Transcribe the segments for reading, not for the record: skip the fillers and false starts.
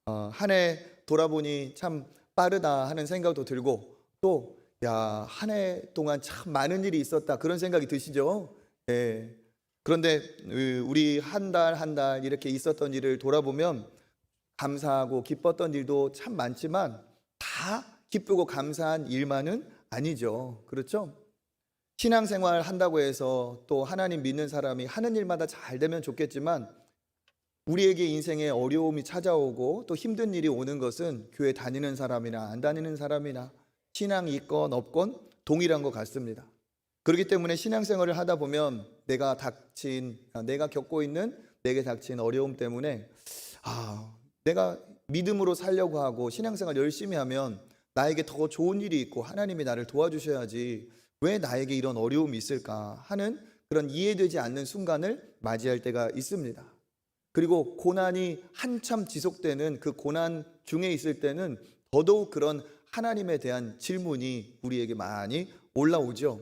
한 해 돌아보니 참 빠르다 하는 생각도 들고 또 야, 한 해 동안 참 많은 일이 있었다 그런 생각이 드시죠? 예. 그런데 우리 한 달 한 달 이렇게 있었던 일을 돌아보면 감사하고 기뻤던 일도 참 많지만 다 기쁘고 감사한 일만은 아니죠. 그렇죠? 신앙생활 한다고 해서 또 하나님 믿는 사람이 하는 일마다 잘 되면 좋겠지만 우리에게 인생에 어려움이 찾아오고 또 힘든 일이 오는 것은 교회 다니는 사람이나 안 다니는 사람이나 신앙이 있건 없건 동일한 것 같습니다. 그렇기 때문에 신앙생활을 하다 보면 내가 겪고 있는 내게 닥친 어려움 때문에 내가 믿음으로 살려고 하고 신앙생활 열심히 하면 나에게 더 좋은 일이 있고 하나님이 나를 도와주셔야지 왜 나에게 이런 어려움이 있을까 하는 그런 이해되지 않는 순간을 맞이할 때가 있습니다. 그리고 고난이 한참 지속되는 그 고난 중에 있을 때는 더더욱 그런 하나님에 대한 질문이 우리에게 많이 올라오죠.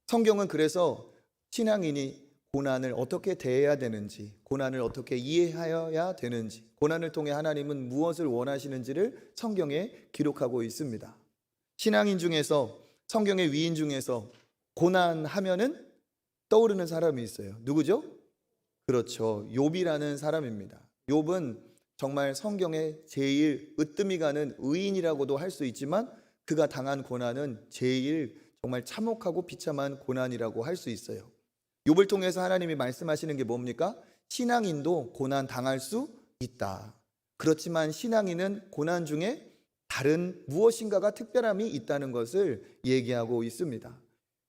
성경은 그래서 신앙인이 고난을 어떻게 대해야 되는지, 고난을 어떻게 이해하여야 되는지, 고난을 통해 하나님은 무엇을 원하시는지를 성경에 기록하고 있습니다. 신앙인 중에서, 성경의 위인 중에서 고난하면은 떠오르는 사람이 있어요. 누구죠? 그렇죠. 욥이라는 사람입니다. 욥은 정말 성경에 제일 으뜸이 가는 의인이라고도 할 수 있지만 그가 당한 고난은 제일 정말 참혹하고 비참한 고난이라고 할 수 있어요. 욥을 통해서 하나님이 말씀하시는 게 뭡니까? 신앙인도 고난 당할 수 있다. 그렇지만 신앙인은 고난 중에 다른 무엇인가가 특별함이 있다는 것을 얘기하고 있습니다.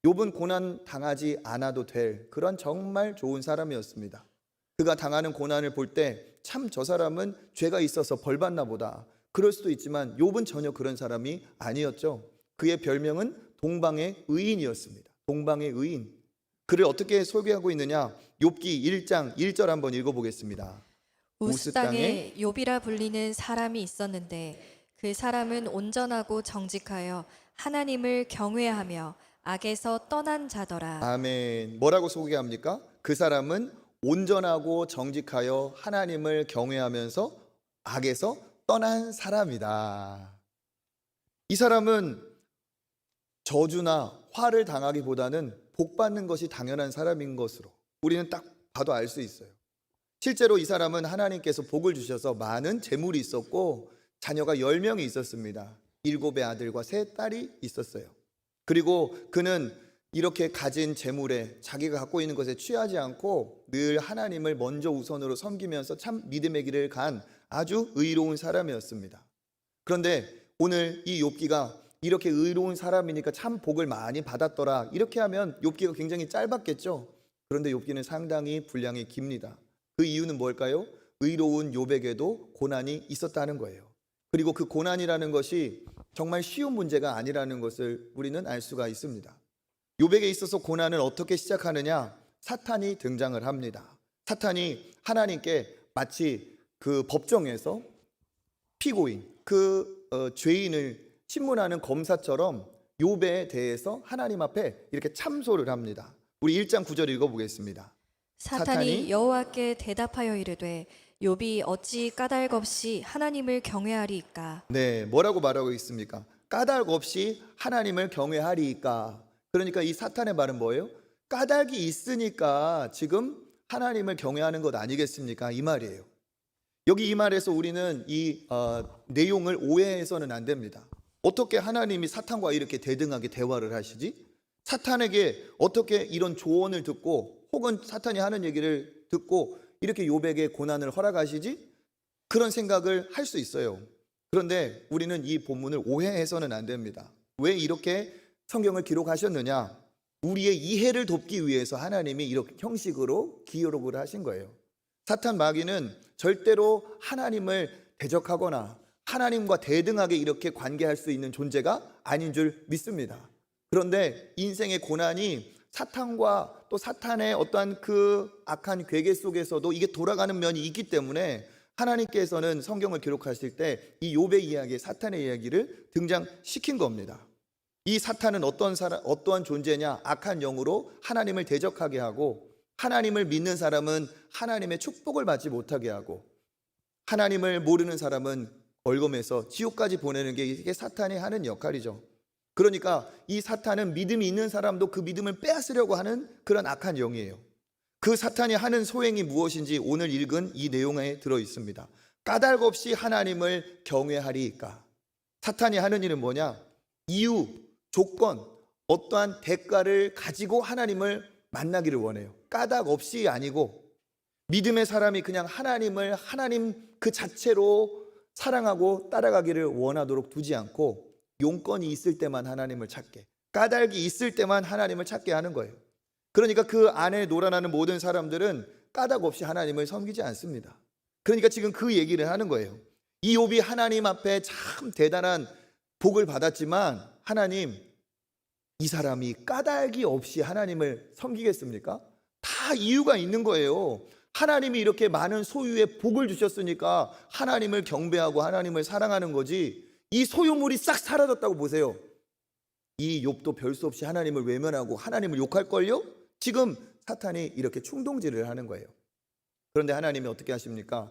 욥은 고난 당하지 않아도 될 그런 정말 좋은 사람이었습니다. 그가 당하는 고난을 볼 때 참 저 사람은 죄가 있어서 벌 받나 보다. 그럴 수도 있지만 욥은 전혀 그런 사람이 아니었죠. 그의 별명은 동방의 의인이었습니다. 동방의 의인. 그를 어떻게 소개하고 있느냐? 욥기 1장 1절 한번 읽어보겠습니다. 우스 우스 땅에 땅에 욥이라 불리는 사람이 있었는데 그 사람은 온전하고 정직하여 하나님을 경외하며 악에서 떠난 자더라. 아멘. 뭐라고 소개합니까? 그 사람은 온전하고 정직하여 하나님을 경외하면서 악에서 떠난 사람이다. 이 사람은 저주나 화를 당하기보다는 복 받는 것이 당연한 사람인 것으로 우리는 딱 봐도 알 수 있어요. 실제로 이 사람은 하나님께서 복을 주셔서 많은 재물이 있었고 자녀가 10명이 있었습니다. 7의 아들과 3딸이 있었어요. 그리고 그는 이렇게 가진 재물에 자기가 갖고 있는 것에 취하지 않고 늘 하나님을 먼저 우선으로 섬기면서 참 믿음의 길을 간 아주 의로운 사람이었습니다. 그런데 오늘 이 욥기가 이렇게 의로운 사람이니까 참 복을 많이 받았더라 이렇게 하면 욥기가 굉장히 짧았겠죠. 그런데 욥기는 상당히 분량이 깁니다. 그 이유는 뭘까요? 의로운 욥에게도 고난이 있었다는 거예요. 그리고 그 고난이라는 것이 정말 쉬운 문제가 아니라는 것을 우리는 알 수가 있습니다. 욥에게 있어서 고난을 어떻게 시작하느냐? 사탄이 등장을 합니다. 사탄이 하나님께 마치 그 법정에서 피고인, 죄인을 신문하는 검사처럼 욥에 대해서 하나님 앞에 이렇게 참소를 합니다. 우리 1장 9절 읽어보겠습니다. 사탄이 여호와께 대답하여 이르되 욥이 어찌 까닭 없이 하나님을 경외하리이까. 네, 뭐라고 말하고 있습니까? 까닭 없이 하나님을 경외하리이까. 그러니까 이 사탄의 말은 뭐예요? 까닭이 있으니까 지금 하나님을 경외하는 것 아니겠습니까? 이 말이에요. 여기 이 말에서 우리는 이 내용을 오해해서는 안 됩니다. 어떻게 하나님이 사탄과 이렇게 대등하게 대화를 하시지? 사탄에게 어떻게 이런 조언을 듣고 혹은 사탄이 하는 얘기를 듣고 이렇게 욥에게 고난을 허락하시지? 그런 생각을 할 수 있어요. 그런데 우리는 이 본문을 오해해서는 안 됩니다. 왜 이렇게 성경을 기록하셨느냐? 우리의 이해를 돕기 위해서 하나님이 이렇게 형식으로 기록을 하신 거예요. 사탄 마귀는 절대로 하나님을 대적하거나 하나님과 대등하게 이렇게 관계할 수 있는 존재가 아닌 줄 믿습니다. 그런데 인생의 고난이 사탄과 또 사탄의 어떠한 그 악한 괴계 속에서도 이게 돌아가는 면이 있기 때문에 하나님께서는 성경을 기록하실 때 이 욥의 이야기에 사탄의 이야기를 등장시킨 겁니다. 이 사탄은 어떠한 존재냐? 악한 영으로 하나님을 대적하게 하고 하나님을 믿는 사람은 하나님의 축복을 받지 못하게 하고 하나님을 모르는 사람은 벌금에서 지옥까지 보내는 게 이게 사탄이 하는 역할이죠. 그러니까 이 사탄은 믿음이 있는 사람도 그 믿음을 빼앗으려고 하는 그런 악한 영이에요. 그 사탄이 하는 소행이 무엇인지 오늘 읽은 이 내용에 들어 있습니다. 까닭 없이 하나님을 경외하리이까. 사탄이 하는 일은 뭐냐? 이유, 조건, 어떠한 대가를 가지고 하나님을 만나기를 원해요. 까닭 없이 아니고 믿음의 사람이 그냥 하나님을 하나님 그 자체로 사랑하고 따라가기를 원하도록 두지 않고 용건이 있을 때만 하나님을 찾게, 까닭이 있을 때만 하나님을 찾게 하는 거예요. 그러니까 그 안에 놀아나는 모든 사람들은 까닭 없이 하나님을 섬기지 않습니다. 그러니까 지금 그 얘기를 하는 거예요. 이 욥이 하나님 앞에 참 대단한 복을 받았지만 하나님, 이 사람이 까닭이 없이 하나님을 섬기겠습니까? 다 이유가 있는 거예요. 하나님이 이렇게 많은 소유의 복을 주셨으니까 하나님을 경배하고 하나님을 사랑하는 거지, 이 소유물이 싹 사라졌다고 보세요. 이 욥도 별 수 없이 하나님을 외면하고 하나님을 욕할걸요? 지금 사탄이 이렇게 충동질을 하는 거예요. 그런데 하나님이 어떻게 하십니까?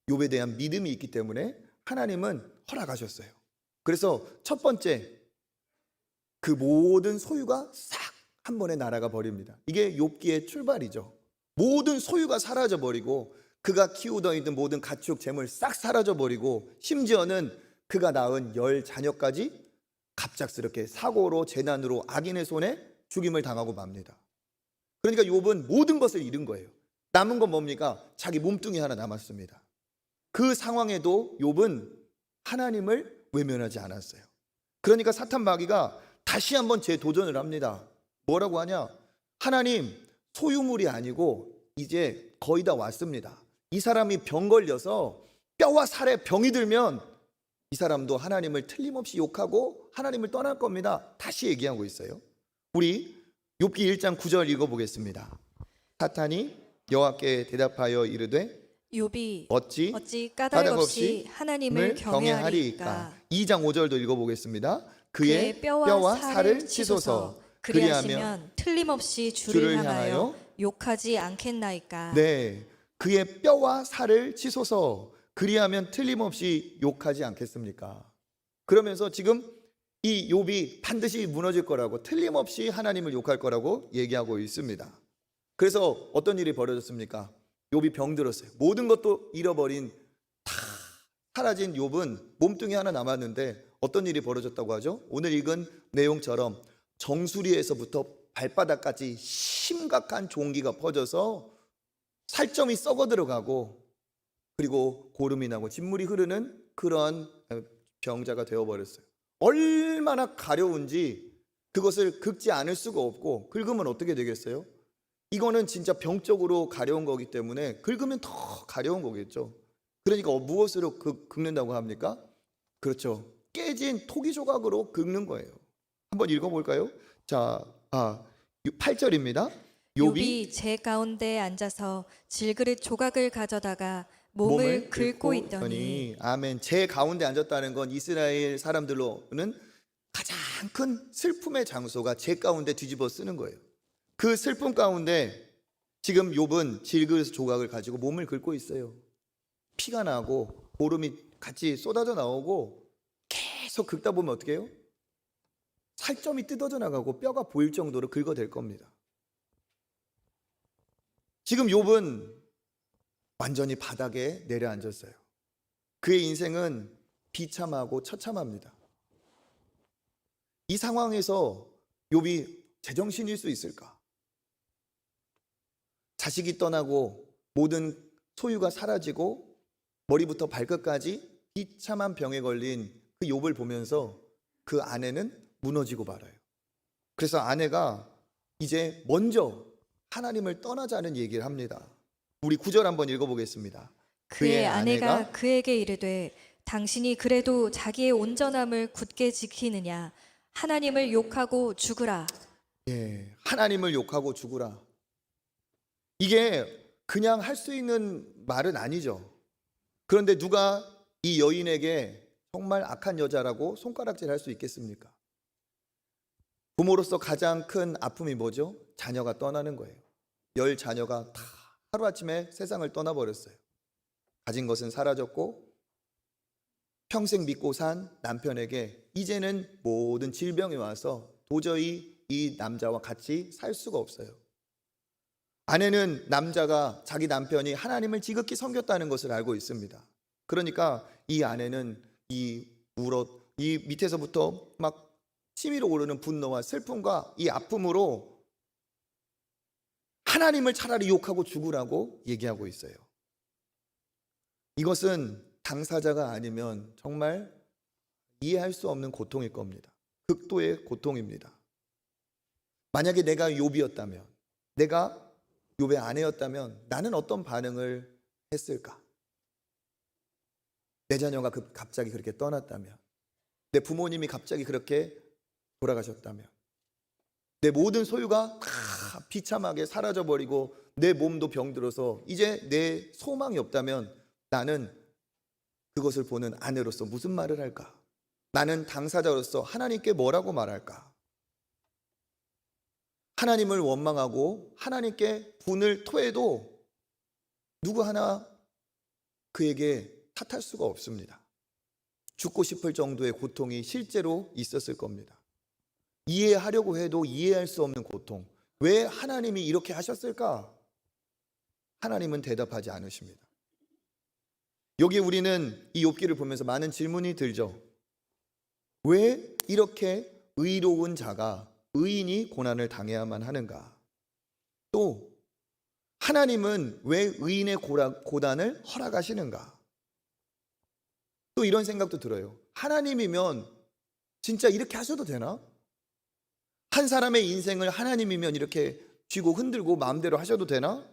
욥에 대한 믿음이 있기 때문에 하나님은 허락하셨어요. 그래서 첫 번째, 그 모든 소유가 싹 한 번에 날아가 버립니다. 이게 욥기의 출발이죠. 모든 소유가 사라져 버리고 그가 키우던 있던 모든 가축 재물 싹 사라져 버리고 심지어는 그가 낳은 10자녀까지 갑작스럽게 사고로 재난으로 악인의 손에 죽임을 당하고 맙니다. 그러니까 욥은 모든 것을 잃은 거예요. 남은 건 뭡니까? 자기 몸뚱이 하나 남았습니다. 그 상황에도 욥은 하나님을 외면하지 않았어요. 그러니까 사탄 마귀가 다시 한번 재도전을 합니다. 뭐라고 하냐? 하나님, 소유물이 아니고 이제 거의 다 왔습니다. 이 사람이 병 걸려서 뼈와 살에 병이 들면 이 사람도 하나님을 틀림없이 욕하고 하나님을 떠날 겁니다. 다시 얘기하고 있어요. 우리 욥기 1장 9절 읽어보겠습니다. 사탄이 여호와께 대답하여 이르되 욥이 어찌 까닭 없이 하나님을 경외하리이까. 2장 5절도 읽어보겠습니다. 그의 뼈와 살을 치소서. 그리하시면 틀림없이 주를 향하여 욕하지 않겠나이까. 네, 그의 뼈와 살을 치소서. 그리하면 틀림없이 욕하지 않겠습니까? 그러면서 지금 이 욥이 반드시 무너질 거라고, 틀림없이 하나님을 욕할 거라고 얘기하고 있습니다. 그래서 어떤 일이 벌어졌습니까? 욥이 병들었어요. 모든 것도 잃어버린, 다 사라진 욥은 몸뚱이 하나 남았는데 어떤 일이 벌어졌다고 하죠? 오늘 읽은 내용처럼 정수리에서부터 발바닥까지 심각한 종기가 퍼져서 살점이 썩어 들어가고 그리고 고름이 나고 진물이 흐르는 그런 병자가 되어버렸어요. 얼마나 가려운지 그것을 긁지 않을 수가 없고, 긁으면 어떻게 되겠어요? 이거는 진짜 병적으로 가려운 거기 때문에 긁으면 더 가려운 거겠죠. 그러니까 무엇으로 긁는다고 합니까? 그렇죠, 깨진 토기 조각으로 긁는 거예요. 한번 읽어볼까요? 자, 8절입니다. 욥이 제 가운데 앉아서 질그릇 조각을 가져다가 몸을 긁고 있더니. 아멘. 제 가운데 앉았다는 건 이스라엘 사람들로는 가장 큰 슬픔의 장소가 제 가운데 뒤집어 쓰는 거예요. 그 슬픔 가운데 지금 욥은 질그릇 조각을 가지고 몸을 긁고 있어요. 피가 나고 고름이 같이 쏟아져 나오고 계속 긁다 보면 어떻게 해요? 살점이 뜯어져 나가고 뼈가 보일 정도로 긁어댈 겁니다. 지금 욥은 완전히 바닥에 내려앉았어요. 그의 인생은 비참하고 처참합니다. 이 상황에서 욥이 제정신일 수 있을까? 자식이 떠나고 모든 소유가 사라지고 머리부터 발끝까지 비참한 병에 걸린 그 욥을 보면서 그 아내는 무너지고 말아요. 그래서 아내가 이제 먼저 하나님을 떠나자는 얘기를 합니다. 우리 9절 한번 읽어보겠습니다. 그의 아내가 그에게 이르되 당신이 그래도 자기의 온전함을 굳게 지키느냐? 하나님을 욕하고 죽으라. 예, 하나님을 욕하고 죽으라. 이게 그냥 할 수 있는 말은 아니죠. 그런데 누가 이 여인에게 정말 악한 여자라고 손가락질 할 수 있겠습니까? 부모로서 가장 큰 아픔이 뭐죠? 자녀가 떠나는 거예요. 10자녀가 다 하루아침에 세상을 떠나버렸어요. 가진 것은 사라졌고 평생 믿고 산 남편에게 이제는 모든 질병이 와서 도저히 이 남자와 같이 살 수가 없어요. 아내는 남자가 자기 남편이 하나님을 지극히 섬겼다는 것을 알고 있습니다. 그러니까 이 아내는 이 밑에서부터 막 치밀어 오르는 분노와 슬픔과 이 아픔으로 하나님을 차라리 욕하고 죽으라고 얘기하고 있어요. 이것은 당사자가 아니면 정말 이해할 수 없는 고통일 겁니다. 극도의 고통입니다. 만약에 내가 욥이었다면, 내가 욥의 아내였다면 나는 어떤 반응을 했을까? 내 자녀가 갑자기 그렇게 떠났다면, 내 부모님이 갑자기 그렇게 돌아가셨다면, 내 모든 소유가 다 비참하게 사라져버리고 내 몸도 병들어서 이제 내 소망이 없다면 나는 그것을 보는 아내로서 무슨 말을 할까? 나는 당사자로서 하나님께 뭐라고 말할까? 하나님을 원망하고 하나님께 분을 토해도 누구 하나 그에게 탓할 수가 없습니다. 죽고 싶을 정도의 고통이 실제로 있었을 겁니다. 이해하려고 해도 이해할 수 없는 고통. 왜 하나님이 이렇게 하셨을까? 하나님은 대답하지 않으십니다. 여기 우리는 이 욥기를 보면서 많은 질문이 들죠. 왜 이렇게 의로운 자가, 의인이 고난을 당해야만 하는가? 또 하나님은 왜 의인의 고난을 허락하시는가? 또 이런 생각도 들어요. 하나님이면 진짜 이렇게 하셔도 되나? 한 사람의 인생을 하나님이면 이렇게 쥐고 흔들고 마음대로 하셔도 되나?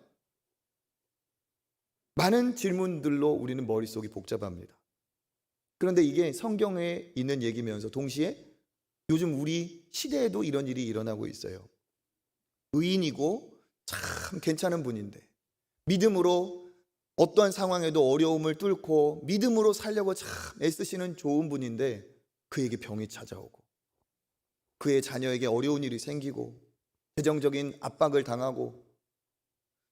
많은 질문들로 우리는 머릿속이 복잡합니다. 그런데 이게 성경에 있는 얘기면서 동시에 요즘 우리 시대에도 이런 일이 일어나고 있어요. 의인이고 참 괜찮은 분인데 믿음으로 어떠한 상황에도 어려움을 뚫고 믿음으로 살려고 참 애쓰시는 좋은 분인데 그에게 병이 찾아오고 그의 자녀에게 어려운 일이 생기고 재정적인 압박을 당하고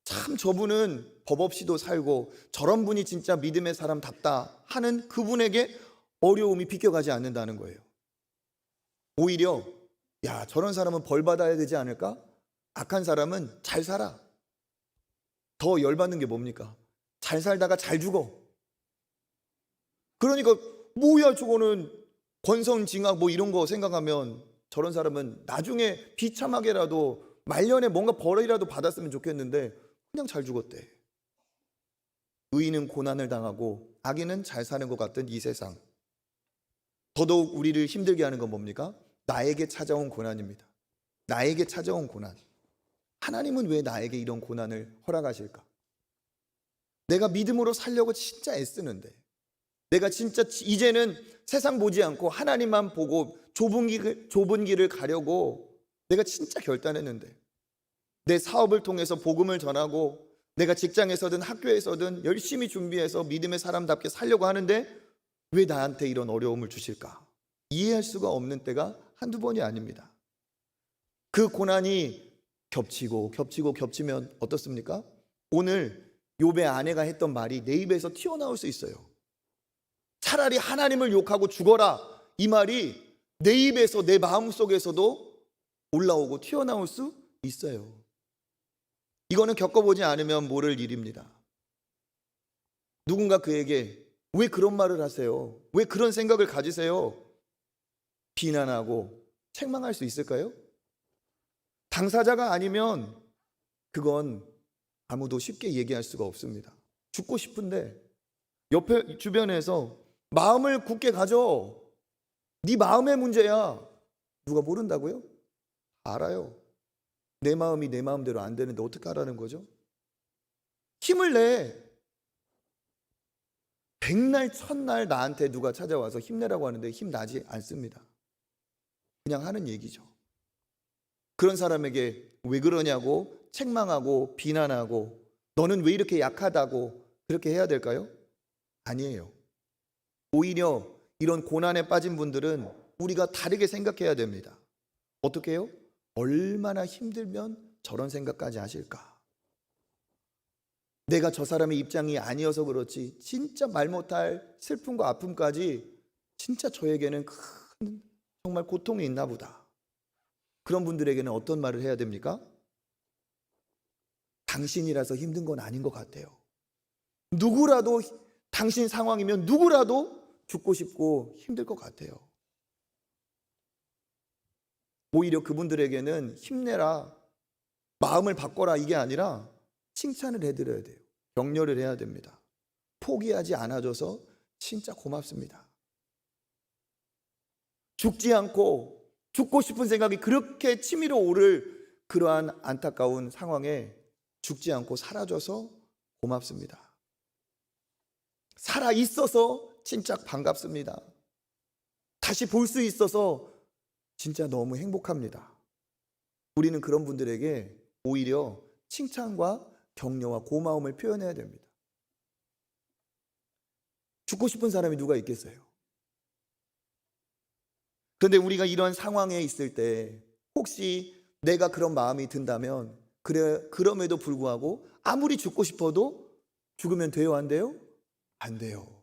참 저분은 법 없이도 살고 저런 분이 진짜 믿음의 사람답다 하는 그분에게 어려움이 비껴가지 않는다는 거예요. 오히려 야 저런 사람은 벌 받아야 되지 않을까? 악한 사람은 잘 살아. 더 열받는 게 뭡니까? 잘 살다가 잘 죽어. 그러니까 뭐야 저거는 권선징악 뭐 이런 거 생각하면 저런 사람은 나중에 비참하게라도 말년에 뭔가 벌이라도 받았으면 좋겠는데 그냥 잘 죽었대. 의인은 고난을 당하고 악인은 잘 사는 것 같은 이 세상. 더더욱 우리를 힘들게 하는 건 뭡니까? 나에게 찾아온 고난입니다. 나에게 찾아온 고난. 하나님은 왜 나에게 이런 고난을 허락하실까? 내가 믿음으로 살려고 진짜 애쓰는데 내가 진짜 이제는 세상 보지 않고 하나님만 보고 좁은 길을 가려고 내가 진짜 결단했는데 내 사업을 통해서 복음을 전하고 내가 직장에서든 학교에서든 열심히 준비해서 믿음의 사람답게 살려고 하는데 왜 나한테 이런 어려움을 주실까? 이해할 수가 없는 때가 한두 번이 아닙니다. 그 고난이 겹치면 어떻습니까? 오늘 욥의 아내가 했던 말이 내 입에서 튀어나올 수 있어요. 차라리 하나님을 욕하고 죽어라 이 말이 내 입에서 내 마음속에서도 올라오고 튀어나올 수 있어요. 이거는 겪어보지 않으면 모를 일입니다. 누군가 그에게 왜 그런 말을 하세요? 왜 그런 생각을 가지세요? 비난하고 책망할 수 있을까요? 당사자가 아니면 그건 아무도 쉽게 얘기할 수가 없습니다. 죽고 싶은데 옆에 주변에서 마음을 굳게 가져. 네 마음의 문제야. 누가 모른다고요? 알아요. 내 마음이 내 마음대로 안 되는데 어떻게 하라는 거죠? 힘을 내. 백날 첫날 나한테 누가 찾아와서 힘내라고 하는데 힘나지 않습니다. 그냥 하는 얘기죠. 그런 사람에게 왜 그러냐고 책망하고 비난하고 너는 왜 이렇게 약하다고 그렇게 해야 될까요? 아니에요. 오히려 이런 고난에 빠진 분들은 우리가 다르게 생각해야 됩니다. 어떻게 해요? 얼마나 힘들면 저런 생각까지 하실까? 내가 저 사람의 입장이 아니어서 그렇지 진짜 말 못할 슬픔과 아픔까지 진짜 저에게는 큰 정말 고통이 있나 보다. 그런 분들에게는 어떤 말을 해야 됩니까? 당신이라서 힘든 건 아닌 것 같아요. 누구라도 당신 상황이면 누구라도 죽고 싶고 힘들 것 같아요. 오히려 그분들에게는 힘내라, 마음을 바꿔라 이게 아니라 칭찬을 해드려야 돼요. 격려를 해야 됩니다. 포기하지 않아줘서 진짜 고맙습니다. 죽지 않고 죽고 싶은 생각이 그렇게 치밀어 오를 그러한 안타까운 상황에 죽지 않고 사라져서 고맙습니다. 살아 있어서 진짜 반갑습니다. 다시 볼 수 있어서 진짜 너무 행복합니다. 우리는 그런 분들에게 오히려 칭찬과 격려와 고마움을 표현해야 됩니다. 죽고 싶은 사람이 누가 있겠어요? 그런데 우리가 이런 상황에 있을 때 혹시 내가 그런 마음이 든다면 그럼에도 불구하고 아무리 죽고 싶어도 죽으면 돼요, 안 돼요? 안 돼요.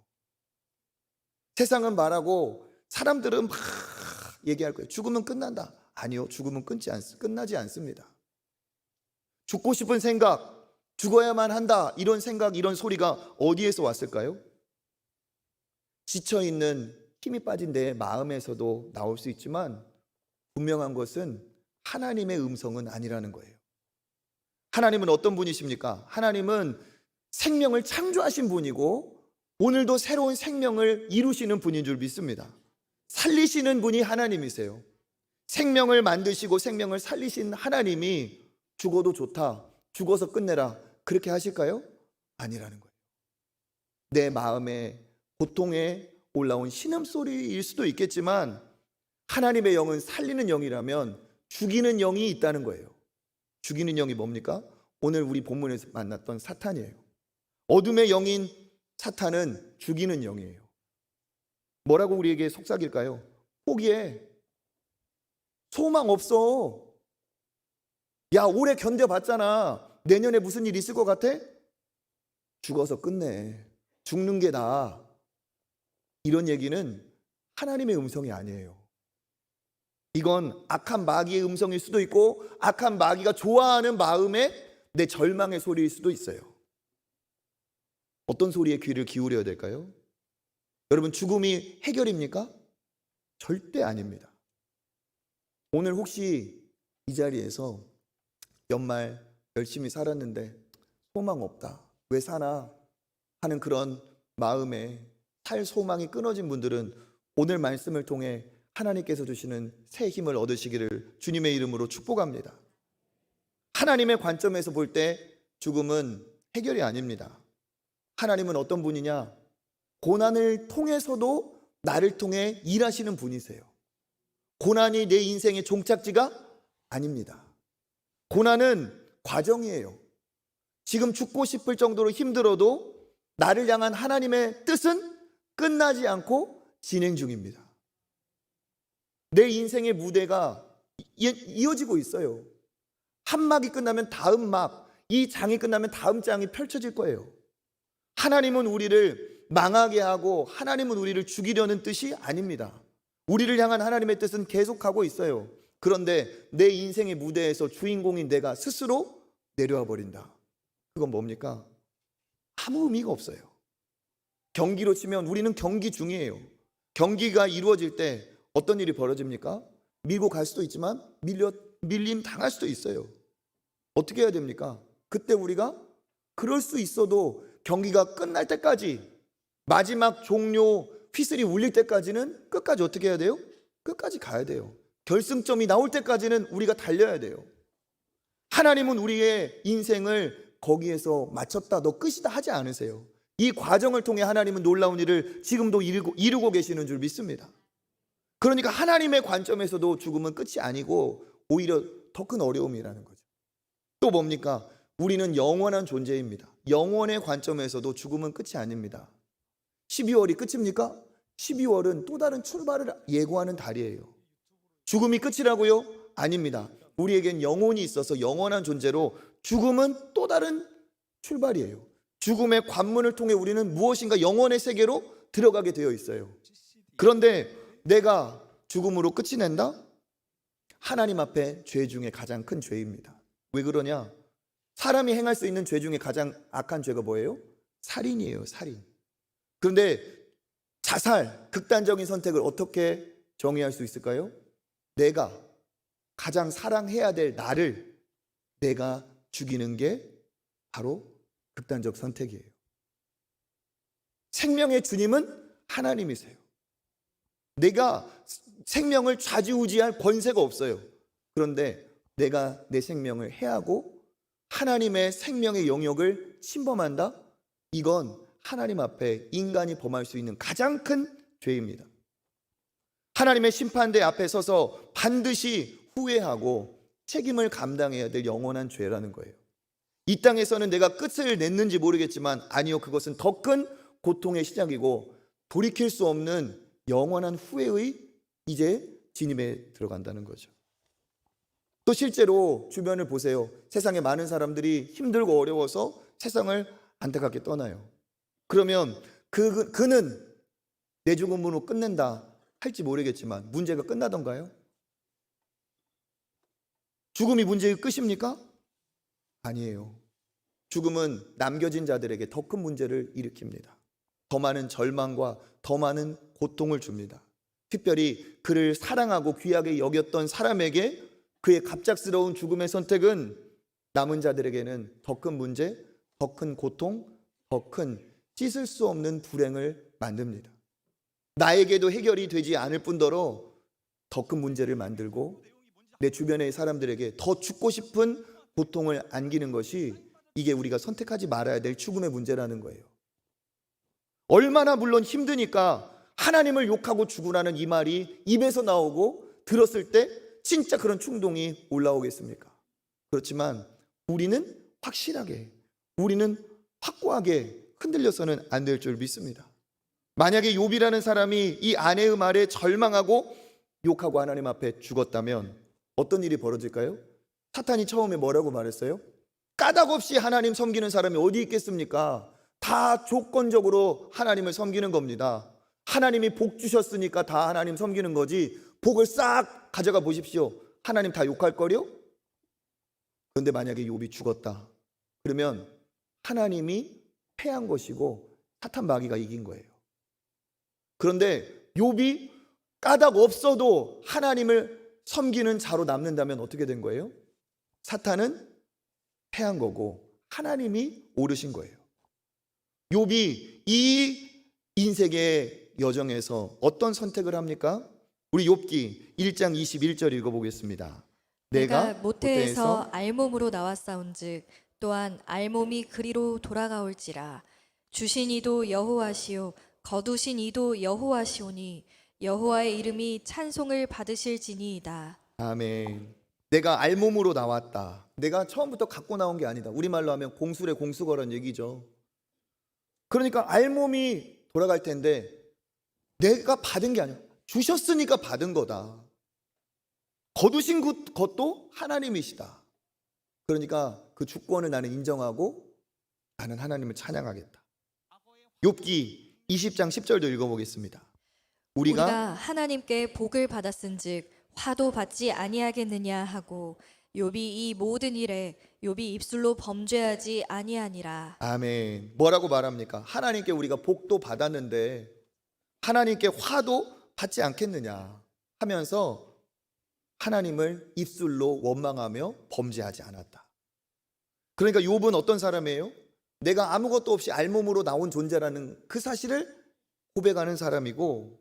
세상은 말하고 사람들은 막 얘기할 거예요. 죽으면 끝난다. 아니요, 죽으면 끝나지 않습니다. 죽고 싶은 생각, 죽어야만 한다, 이런 생각, 이런 소리가 어디에서 왔을까요? 지쳐있는 힘이 빠진 내 마음에서도 나올 수 있지만 분명한 것은 하나님의 음성은 아니라는 거예요. 하나님은 어떤 분이십니까? 하나님은 생명을 창조하신 분이고 오늘도 새로운 생명을 이루시는 분인 줄 믿습니다. 살리시는 분이 하나님이세요. 생명을 만드시고 생명을 살리신 하나님이 죽어도 좋다, 죽어서 끝내라, 그렇게 하실까요? 아니라는 거예요. 내 마음에 고통에 올라온 신음소리일 수도 있겠지만 하나님의 영은 살리는 영이라면 죽이는 영이 있다는 거예요. 죽이는 영이 뭡니까? 오늘 우리 본문에서 만났던 사탄이에요. 어둠의 영인 사탄은 죽이는 영이에요. 뭐라고 우리에게 속삭일까요? 포기해. 소망 없어. 야, 오래 견뎌봤잖아. 내년에 무슨 일 있을 것 같아? 죽어서 끝내. 죽는 게 나아. 이런 얘기는 하나님의 음성이 아니에요. 이건 악한 마귀의 음성일 수도 있고 악한 마귀가 좋아하는 마음에 내 절망의 소리일 수도 있어요. 어떤 소리에 귀를 기울여야 될까요? 여러분, 죽음이 해결입니까? 절대 아닙니다. 오늘 혹시 이 자리에서 연말 열심히 살았는데 소망 없다, 왜 사나 하는 그런 마음에 살 소망이 끊어진 분들은 오늘 말씀을 통해 하나님께서 주시는 새 힘을 얻으시기를 주님의 이름으로 축복합니다. 하나님의 관점에서 볼 때 죽음은 해결이 아닙니다. 하나님은 어떤 분이냐? 고난을 통해서도 나를 통해 일하시는 분이세요. 고난이 내 인생의 종착지가 아닙니다. 고난은 과정이에요. 지금 죽고 싶을 정도로 힘들어도 나를 향한 하나님의 뜻은 끝나지 않고 진행 중입니다. 내 인생의 무대가 이어지고 있어요. 한 막이 끝나면 다음 막, 이 장이 끝나면 다음 장이 펼쳐질 거예요. 하나님은 우리를 망하게 하고 하나님은 우리를 죽이려는 뜻이 아닙니다. 우리를 향한 하나님의 뜻은 계속하고 있어요. 그런데 내 인생의 무대에서 주인공인 내가 스스로 내려와 버린다. 그건 뭡니까? 아무 의미가 없어요. 경기로 치면 우리는 경기 중이에요. 경기가 이루어질 때 어떤 일이 벌어집니까? 밀고 갈 수도 있지만 밀림 당할 수도 있어요. 어떻게 해야 됩니까? 그때 우리가 그럴 수 있어도 경기가 끝날 때까지, 마지막 종료 휘슬이 울릴 때까지는 끝까지 어떻게 해야 돼요? 끝까지 가야 돼요. 결승점이 나올 때까지는 우리가 달려야 돼요. 하나님은 우리의 인생을 거기에서 마쳤다, 너 끝이다 하지 않으세요. 이 과정을 통해 하나님은 놀라운 일을 지금도 이루고 계시는 줄 믿습니다. 그러니까 하나님의 관점에서도 죽음은 끝이 아니고 오히려 더 큰 어려움이라는 거죠. 또 뭡니까? 우리는 영원한 존재입니다. 영원의 관점에서도 죽음은 끝이 아닙니다. 12월이 끝입니까? 12월은 또 다른 출발을 예고하는 달이에요. 죽음이 끝이라고요? 아닙니다. 우리에겐 영혼이 있어서 영원한 존재로 죽음은 또 다른 출발이에요. 죽음의 관문을 통해 우리는 무엇인가 영원의 세계로 들어가게 되어 있어요. 그런데 내가 죽음으로 끝이 낸다? 하나님 앞에 죄 중에 가장 큰 죄입니다. 왜 그러냐? 사람이 행할 수 있는 죄 중에 가장 악한 죄가 뭐예요? 살인이에요, 살인. 그런데 자살, 극단적인 선택을 어떻게 정의할 수 있을까요? 내가 가장 사랑해야 될 나를 내가 죽이는 게 바로 극단적 선택이에요. 생명의 주님은 하나님이세요. 내가 생명을 좌지우지할 권세가 없어요. 그런데 내가 내 생명을 해하고 하나님의 생명의 영역을 침범한다? 이건 하나님 앞에 인간이 범할 수 있는 가장 큰 죄입니다. 하나님의 심판대 앞에 서서 반드시 후회하고 책임을 감당해야 될 영원한 죄라는 거예요. 이 땅에서는 내가 끝을 냈는지 모르겠지만 아니요, 그것은 더 큰 고통의 시작이고 돌이킬 수 없는 영원한 후회의 이제 진입에 들어간다는 거죠. 또 실제로 주변을 보세요. 세상에 많은 사람들이 힘들고 어려워서 세상을 안타깝게 떠나요. 그러면 그는 내 죽음으로 끝낸다 할지 모르겠지만 문제가 끝나던가요? 죽음이 문제의 끝입니까? 아니에요. 죽음은 남겨진 자들에게 더 큰 문제를 일으킵니다. 더 많은 절망과 더 많은 고통을 줍니다. 특별히 그를 사랑하고 귀하게 여겼던 사람에게 그의 갑작스러운 죽음의 선택은 남은 자들에게는 더 큰 문제, 더 큰 고통, 더 큰 씻을 수 없는 불행을 만듭니다. 나에게도 해결이 되지 않을 뿐더러 더 큰 문제를 만들고 내 주변의 사람들에게 더 죽고 싶은 고통을 안기는 것이 이게 우리가 선택하지 말아야 될 죽음의 문제라는 거예요. 얼마나 물론 힘드니까 하나님을 욕하고 죽으라는 이 말이 입에서 나오고 들었을 때 진짜 그런 충동이 올라오겠습니까? 그렇지만 우리는 확실하게, 우리는 확고하게 흔들려서는 안 될 줄 믿습니다. 만약에 욥이라는 사람이 이 아내의 말에 절망하고 욕하고 하나님 앞에 죽었다면 어떤 일이 벌어질까요? 사탄이 처음에 뭐라고 말했어요? 까닭 없이 하나님 섬기는 사람이 어디 있겠습니까? 다 조건적으로 하나님을 섬기는 겁니다. 하나님이 복 주셨으니까 다 하나님 섬기는 거지, 복을 싹 가져가 보십시오. 하나님 다 욕할 거려? 그런데 만약에 욥이 죽었다 그러면 하나님이 패한 것이고 사탄 마귀가 이긴 거예요. 그런데 욥이 까닭 없어도 하나님을 섬기는 자로 남는다면 어떻게 된 거예요? 사탄은 패한 거고 하나님이 오르신 거예요. 욥이 이 인생의 여정에서 어떤 선택을 합니까? 우리 욥기 1장 21절 읽어보겠습니다. 내가 모태에서 알몸으로 나왔사온즉 또한 알몸이 그리로 돌아가올지라. 주신 이도 여호와시요 거두신 이도 여호와시오니 여호와의 이름이 찬송을 받으실지니이다. 아멘. 내가 알몸으로 나왔다. 내가 처음부터 갖고 나온 게 아니다. 우리말로 하면 공술의 공수거란 얘기죠. 그러니까 알몸이 돌아갈 텐데 내가 받은 게 아니야. 주셨으니까 받은 거다. 거두신 것도 하나님이시다. 그러니까 그 주권을 나는 인정하고 나는 하나님을 찬양하겠다. 욥기 20장 10절도 읽어보겠습니다. 우리가 하나님께 복을 받았은즉 화도 받지 아니하겠느냐 하고 욥이 이 모든 일에 욥이 입술로 범죄하지 아니하니라. 아멘. 뭐라고 말합니까? 하나님께 우리가 복도 받았는데 하나님께 화도 받지 않겠느냐 하면서 하나님을 입술로 원망하며 범죄하지 않았다. 그러니까 욥은 어떤 사람이에요? 내가 아무것도 없이 알몸으로 나온 존재라는 그 사실을 고백하는 사람이고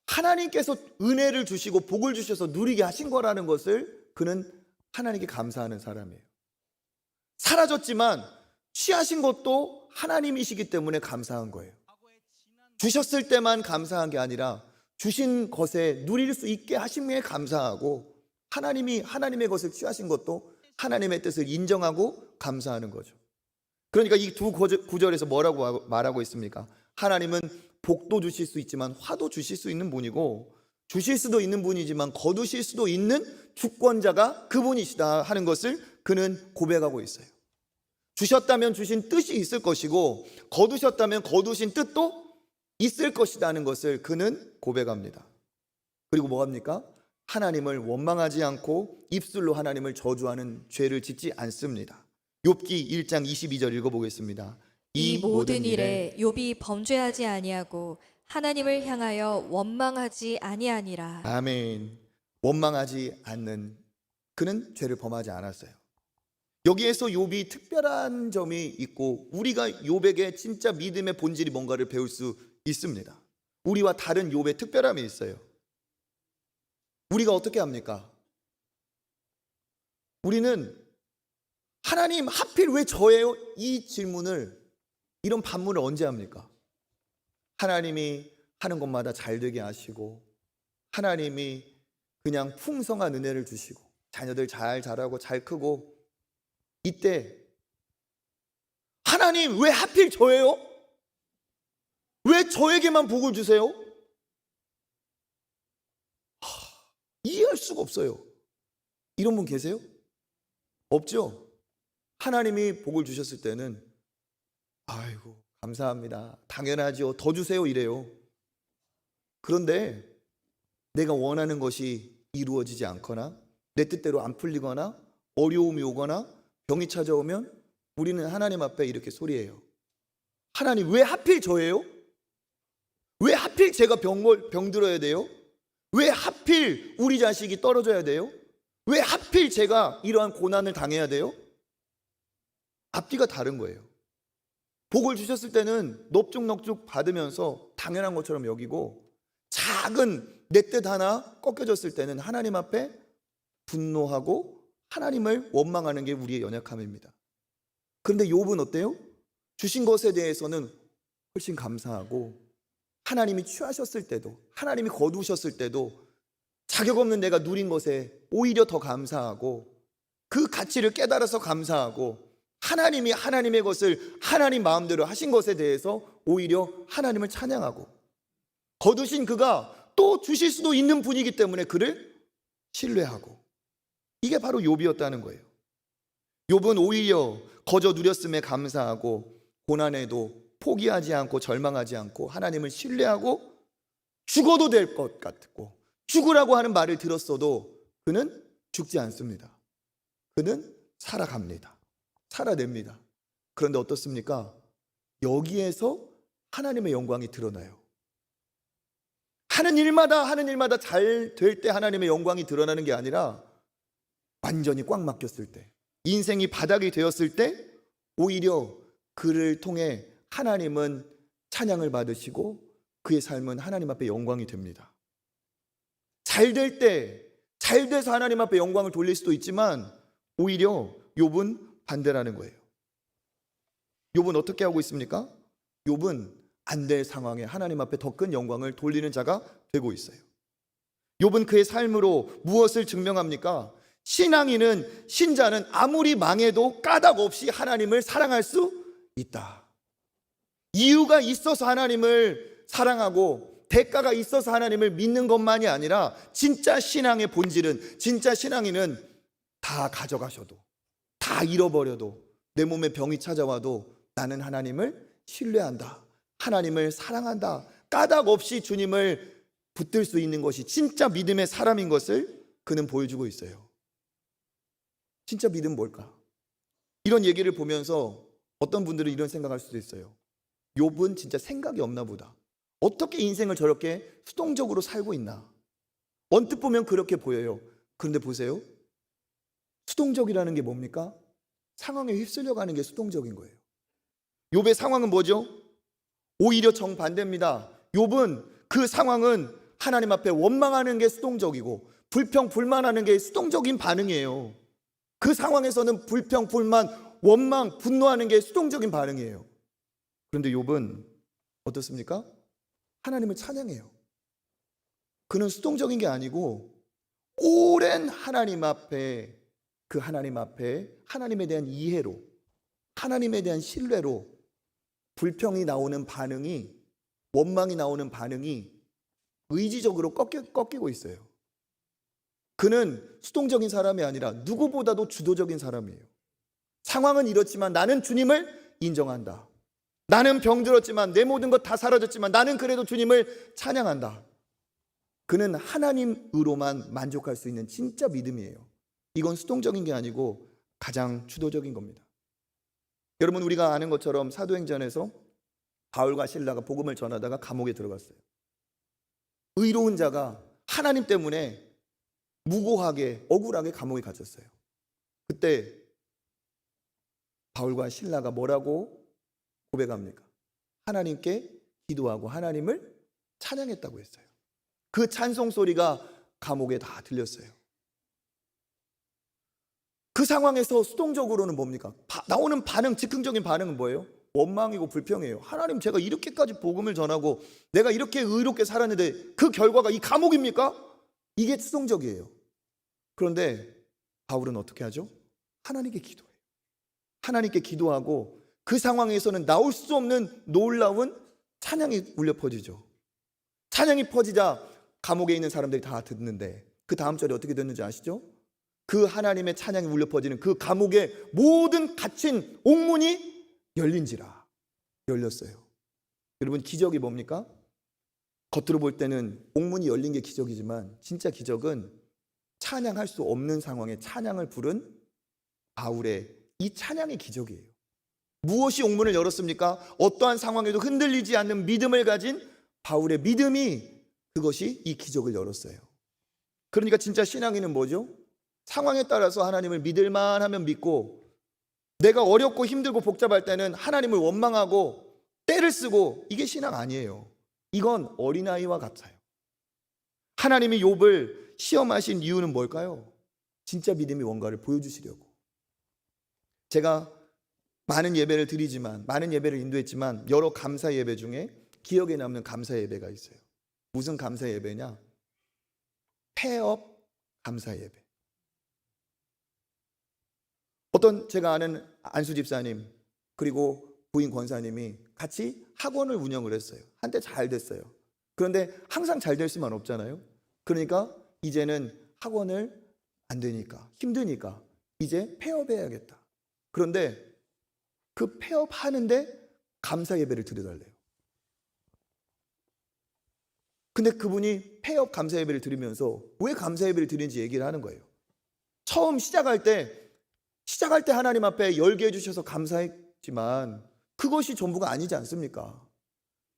하나님께서 은혜를 주시고 복을 주셔서 누리게 하신 거라는 것을 그는 하나님께 감사하는 사람이에요. 사라졌지만 취하신 것도 하나님이시기 때문에 감사한 거예요. 주셨을 때만 감사한 게 아니라 주신 것에 누릴 수 있게 하심에 감사하고 하나님의 것을 취하신 것도 하나님의 뜻을 인정하고 감사하는 거죠. 그러니까 이 두 구절에서 뭐라고 말하고 있습니까? 하나님은 복도 주실 수 있지만 화도 주실 수 있는 분이고 주실 수도 있는 분이지만 거두실 수도 있는 주권자가 그분이시다 하는 것을 그는 고백하고 있어요. 주셨다면 주신 뜻이 있을 것이고 거두셨다면 거두신 뜻도 있을 것이라는 것을 그는 고백합니다. 그리고 뭐 합니까? 하나님을 원망하지 않고 입술로 하나님을 저주하는 죄를 짓지 않습니다. 욥기 1장 22절 읽어보겠습니다. 이 모든 일에 욥이 범죄하지 아니하고 하나님을 향하여 원망하지 아니하니라. 아멘. 원망하지 않는 그는 죄를 범하지 않았어요. 여기에서 욥이 특별한 점이 있고 우리가 욥에게 진짜 믿음의 본질이 뭔가를 배울 수 있습니다. 우리와 다른 욥의 특별함이 있어요. 우리가 어떻게 합니까? 우리는 하나님 하필 왜 저예요? 이 질문을, 이런 반문을 언제 합니까? 하나님이 하는 것마다 잘 되게 하시고 하나님이 그냥 풍성한 은혜를 주시고 자녀들 잘 자라고 잘 크고, 이때 하나님 왜 하필 저예요? 왜 저에게만 복을 주세요? 이해할 수가 없어요. 이런 분 계세요? 없죠? 하나님이 복을 주셨을 때는 아이고 감사합니다, 당연하죠, 더 주세요 이래요. 그런데 내가 원하는 것이 이루어지지 않거나 내 뜻대로 안 풀리거나 어려움이 오거나 병이 찾아오면 우리는 하나님 앞에 이렇게 소리해요. 하나님 왜 하필 저예요? 왜 하필 제가 병들어야 돼요? 왜 하필 우리 자식이 떨어져야 돼요? 왜 하필 제가 이러한 고난을 당해야 돼요? 앞뒤가 다른 거예요. 복을 주셨을 때는 넙죽넙죽 받으면서 당연한 것처럼 여기고, 작은 내 뜻 하나 꺾여졌을 때는 하나님 앞에 분노하고 하나님을 원망하는 게 우리의 연약함입니다. 그런데 욥은 어때요? 주신 것에 대해서는 훨씬 감사하고, 하나님이 취하셨을 때도, 하나님이 거두셨을 때도 자격 없는 내가 누린 것에 오히려 더 감사하고, 그 가치를 깨달아서 감사하고, 하나님이 하나님의 것을 하나님 마음대로 하신 것에 대해서 오히려 하나님을 찬양하고, 거두신 그가 또 주실 수도 있는 분이기 때문에 그를 신뢰하고, 이게 바로 욥이었다는 거예요. 욥은 오히려 거저 누렸음에 감사하고 고난에도 포기하지 않고 절망하지 않고 하나님을 신뢰하고, 죽어도 될 것 같고 죽으라고 하는 말을 들었어도 그는 죽지 않습니다. 그는 살아갑니다. 살아냅니다. 그런데 어떻습니까? 여기에서 하나님의 영광이 드러나요. 하는 일마다 잘 될 때 하나님의 영광이 드러나는 게 아니라 완전히 꽉 막혔을 때, 인생이 바닥이 되었을 때 오히려 그를 통해 하나님은 찬양을 받으시고 그의 삶은 하나님 앞에 영광이 됩니다. 잘 될 때, 잘 돼서 하나님 앞에 영광을 돌릴 수도 있지만 오히려 욥은 반대라는 거예요. 욥은 어떻게 하고 있습니까? 욥은 안 될 상황에 하나님 앞에 더 큰 영광을 돌리는 자가 되고 있어요. 욥은 그의 삶으로 무엇을 증명합니까? 신앙인은, 신자는 아무리 망해도 까닭 없이 하나님을 사랑할 수 있다. 이유가 있어서 하나님을 사랑하고 대가가 있어서 하나님을 믿는 것만이 아니라, 진짜 신앙의 본질은, 진짜 신앙인은 다 가져가셔도, 다 잃어버려도, 내 몸에 병이 찾아와도 나는 하나님을 신뢰한다, 하나님을 사랑한다, 까닭 없이 주님을 붙들 수 있는 것이 진짜 믿음의 사람인 것을 그는 보여주고 있어요. 진짜 믿음 뭘까? 이런 얘기를 보면서 어떤 분들은 이런 생각할 수도 있어요. 욥은 진짜 생각이 없나 보다. 어떻게 인생을 저렇게 수동적으로 살고 있나? 언뜻 보면 그렇게 보여요. 그런데 보세요. 수동적이라는 게 뭡니까? 상황에 휩쓸려가는 게 수동적인 거예요. 욥의 상황은 뭐죠? 오히려 정반대입니다. 욥은 그 상황은 하나님 앞에 원망하는 게 수동적이고 불평, 불만하는 게 수동적인 반응이에요. 그 상황에서는 불평, 불만, 원망, 분노하는 게 수동적인 반응이에요. 그런데 욥은 어떻습니까? 하나님을 찬양해요. 그는 수동적인 게 아니고 오랜 하나님 앞에, 그 하나님 앞에 하나님에 대한 이해로, 하나님에 대한 신뢰로 불평이 나오는 반응이, 원망이 나오는 반응이 의지적으로 꺾이고 있어요. 그는 수동적인 사람이 아니라 누구보다도 주도적인 사람이에요. 상황은 이렇지만 나는 주님을 인정한다. 나는 병들었지만 내 모든 것 다 사라졌지만 나는 그래도 주님을 찬양한다. 그는 하나님으로만 만족할 수 있는 진짜 믿음이에요. 이건 수동적인 게 아니고 가장 주도적인 겁니다. 여러분, 우리가 아는 것처럼 사도행전에서 바울과 실라가 복음을 전하다가 감옥에 들어갔어요. 의로운 자가 하나님 때문에 무고하게 억울하게 감옥에 갇혔어요. 그때 바울과 실라가 뭐라고 고백합니까? 하나님께 기도하고 하나님을 찬양했다고 했어요. 그 찬송 소리가 감옥에 다 들렸어요. 그 상황에서 수동적으로는 뭡니까? 나오는 반응, 즉흥적인 반응은 뭐예요? 원망이고 불평이에요. 하나님, 제가 이렇게까지 복음을 전하고 내가 이렇게 의롭게 살았는데 그 결과가 이 감옥입니까? 이게 수동적이에요. 그런데 바울은 어떻게 하죠? 하나님께 기도해요. 하나님께 기도하고 그 상황에서는 나올 수 없는 놀라운 찬양이 울려 퍼지죠. 찬양이 퍼지자 감옥에 있는 사람들이 다 듣는데 그 다음 절에 어떻게 됐는지 아시죠? 그 하나님의 찬양이 울려 퍼지는 그 감옥의 모든 갇힌 옥문이 열린지라. 열렸어요. 여러분, 기적이 뭡니까? 겉으로 볼 때는 옥문이 열린 게 기적이지만 진짜 기적은 찬양할 수 없는 상황에 찬양을 부른 바울의 이 찬양이 기적이에요. 무엇이 옥문을 열었습니까? 어떠한 상황에도 흔들리지 않는 믿음을 가진 바울의 믿음이, 그것이 이 기적을 열었어요. 그러니까 진짜 신앙인은 뭐죠? 상황에 따라서 하나님을 믿을만 하면 믿고, 내가 어렵고 힘들고 복잡할 때는 하나님을 원망하고 때를 쓰고, 이게 신앙 아니에요. 이건 어린아이와 같아요. 하나님이 욥을 시험하신 이유는 뭘까요? 진짜 믿음이 뭔가를 보여주시려고. 제가 많은 예배를 드리지만, 많은 예배를 인도했지만 여러 감사 예배 중에 기억에 남는 감사 예배가 있어요. 무슨 감사 예배냐? 폐업 감사 예배. 어떤 제가 아는 안수 집사님 그리고 부인 권사님이 같이 학원을 운영을 했어요. 한때 잘 됐어요. 그런데 항상 잘 될 수만 없잖아요. 그러니까 이제는 학원을 안 되니까, 힘드니까 이제 폐업해야겠다. 그런데 그 폐업하는데 감사 예배를 드려달래요. 근데 그분이 폐업 감사 예배를 드리면서 왜 감사 예배를 드리는지 얘기를 하는 거예요. 처음 시작할 때 하나님 앞에 열게 해주셔서 감사했지만 그것이 전부가 아니지 않습니까?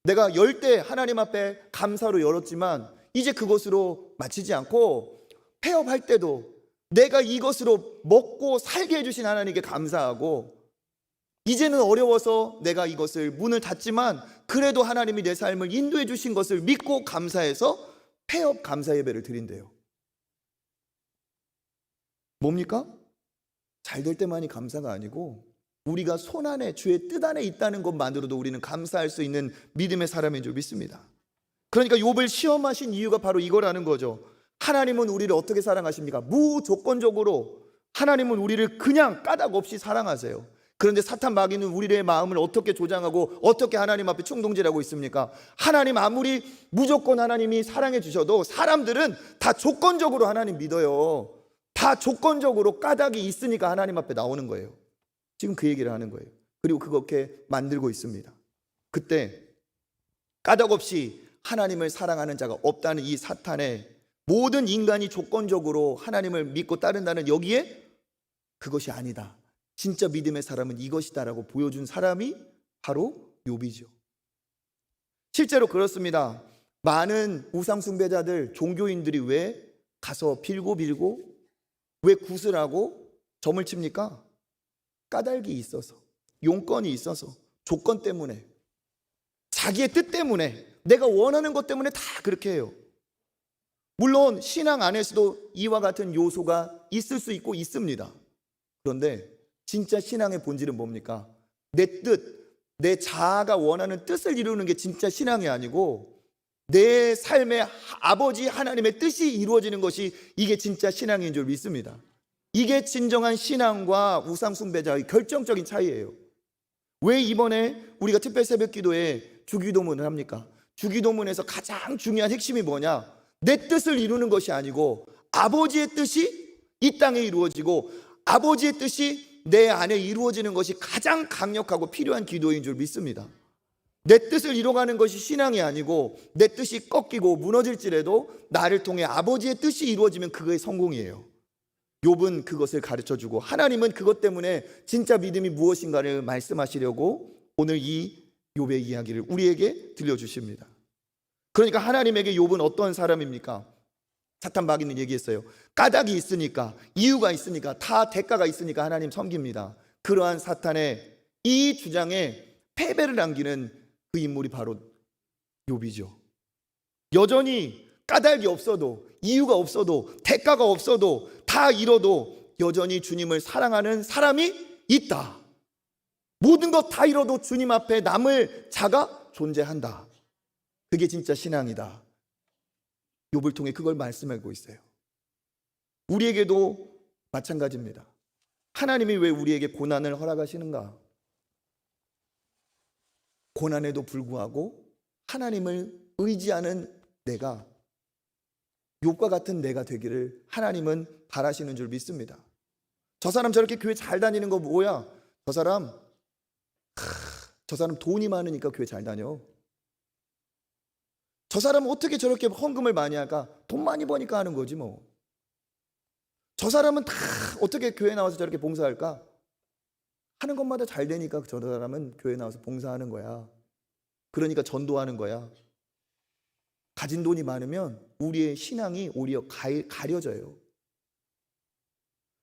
내가 열 때 하나님 앞에 감사로 열었지만 이제 그것으로 마치지 않고 폐업할 때도 내가 이것으로 먹고 살게 해주신 하나님께 감사하고, 이제는 어려워서 내가 이것을 문을 닫지만 그래도 하나님이 내 삶을 인도해 주신 것을 믿고 감사해서 폐업 감사 예배를 드린대요. 뭡니까? 잘 될 때만이 감사가 아니고 우리가 손 안에, 주의 뜻 안에 있다는 것만으로도 우리는 감사할 수 있는 믿음의 사람인 줄 믿습니다. 그러니까 욥을 시험하신 이유가 바로 이거라는 거죠. 하나님은 우리를 어떻게 사랑하십니까? 무조건적으로 하나님은 우리를 그냥 까닭 없이 사랑하세요. 그런데 사탄 마귀는 우리의 마음을 어떻게 조장하고 어떻게 하나님 앞에 충동질하고 있습니까? 하나님 아무리 무조건 하나님이 사랑해 주셔도 사람들은 다 조건적으로 하나님 믿어요. 다 조건적으로 까닭이 있으니까 하나님 앞에 나오는 거예요. 지금 그 얘기를 하는 거예요. 그리고 그렇게 만들고 있습니다. 그때 까닭 없이 하나님을 사랑하는 자가 없다는 이 사탄의 모든 인간이 조건적으로 하나님을 믿고 따른다는 여기에 그것이 아니다, 진짜 믿음의 사람은 이것이다라고 보여준 사람이 바로 욥이죠. 실제로 그렇습니다. 많은 우상 숭배자들, 종교인들이 왜 가서 빌고 왜 구슬하고 점을 칩니까? 까닭이 있어서, 용건이 있어서, 조건 때문에, 자기의 뜻 때문에, 내가 원하는 것 때문에 다 그렇게 해요. 물론 신앙 안에서도 이와 같은 요소가 있을 수 있고 있습니다. 그런데 진짜 신앙의 본질은 뭡니까? 내 뜻, 내 자아가 원하는 뜻을 이루는 게 진짜 신앙이 아니고 내 삶의 아버지 하나님의 뜻이 이루어지는 것이, 이게 진짜 신앙인 줄 믿습니다. 이게 진정한 신앙과 우상 숭배자의 결정적인 차이예요. 왜 이번에 우리가 특별 새벽 기도에 주기도문을 합니까? 주기도문에서 가장 중요한 핵심이 뭐냐? 내 뜻을 이루는 것이 아니고 아버지의 뜻이 이 땅에 이루어지고 아버지의 뜻이 내 안에 이루어지는 것이 가장 강력하고 필요한 기도인 줄 믿습니다. 내 뜻을 이뤄가는 것이 신앙이 아니고 내 뜻이 꺾이고 무너질지라도 나를 통해 아버지의 뜻이 이루어지면 그거의 성공이에요. 욥은 그것을 가르쳐주고 하나님은 그것 때문에 진짜 믿음이 무엇인가를 말씀하시려고 오늘 이 욥의 이야기를 우리에게 들려주십니다. 그러니까 하나님에게 욥은 어떤 사람입니까? 사탄 마귀는 얘기했어요. 까닭이 있으니까, 이유가 있으니까, 다 대가가 있으니까 하나님 섬깁니다. 그러한 사탄의 이 주장에 패배를 안기는 그 인물이 바로 욥이죠. 여전히 까닭이 없어도, 이유가 없어도, 대가가 없어도, 다 잃어도 여전히 주님을 사랑하는 사람이 있다. 모든 것 다 잃어도 주님 앞에 남을 자가 존재한다. 그게 진짜 신앙이다. 욥을 통해 그걸 말씀하고 있어요. 우리에게도 마찬가지입니다. 하나님이 왜 우리에게 고난을 허락하시는가? 고난에도 불구하고 하나님을 의지하는 내가, 욥과 같은 내가 되기를 하나님은 바라시는 줄 믿습니다. 저 사람 저렇게 교회 잘 다니는 거 뭐야? 저 사람 돈이 많으니까 교회 잘 다녀. 저 사람은 어떻게 저렇게 헌금을 많이 할까? 돈 많이 버니까 하는 거지 뭐. 저 사람은 다 어떻게 교회 나와서 저렇게 봉사할까? 하는 것마다 잘 되니까 저 사람은 교회 나와서 봉사하는 거야. 그러니까 전도하는 거야. 가진 돈이 많으면 우리의 신앙이 오히려 가려져요.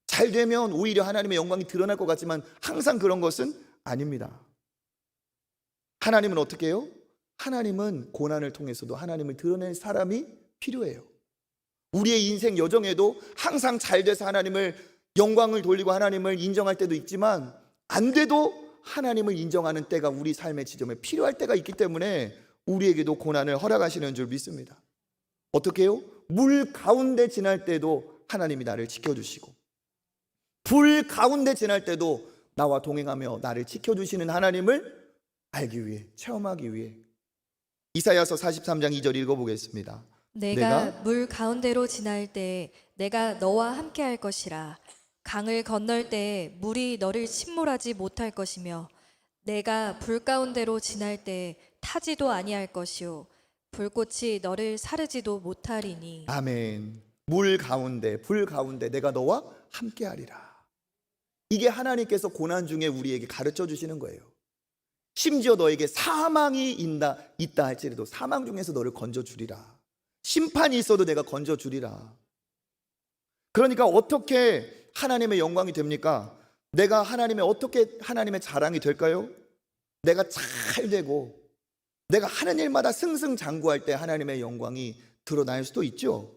잘 되면 오히려 하나님의 영광이 드러날 것 같지만 항상 그런 것은 아닙니다. 하나님은 어떻게 해요? 하나님은 고난을 통해서도 하나님을 드러낼 사람이 필요해요. 우리의 인생 여정에도 항상 잘 돼서 하나님을 영광을 돌리고 하나님을 인정할 때도 있지만 안 돼도 하나님을 인정하는 때가 우리 삶의 지점에 필요할 때가 있기 때문에 우리에게도 고난을 허락하시는 줄 믿습니다. 어떻게 해요? 물 가운데 지날 때도 하나님이 나를 지켜주시고 불 가운데 지날 때도 나와 동행하며 나를 지켜주시는 하나님을 알기 위해, 체험하기 위해. 이사야서 43장 2절 읽어보겠습니다. 내가 물 가운데로 지날 때 내가 너와 함께 할 것이라. 강을 건널 때 물이 너를 침몰하지 못할 것이며 내가 불 가운데로 지날 때 타지도 아니할 것이요 불꽃이 너를 사르지도 못하리니. 아멘. 물 가운데, 불 가운데 내가 너와 함께 하리라. 이게 하나님께서 고난 중에 우리에게 가르쳐 주시는 거예요. 심지어 너에게 사망이 있다 할지라도 사망 중에서 너를 건져주리라. 심판이 있어도 내가 건져주리라. 그러니까 어떻게 하나님의 영광이 됩니까? 내가 어떻게 하나님의 자랑이 될까요? 내가 잘 되고 내가 하는 일마다 승승장구할 때 하나님의 영광이 드러날 수도 있죠.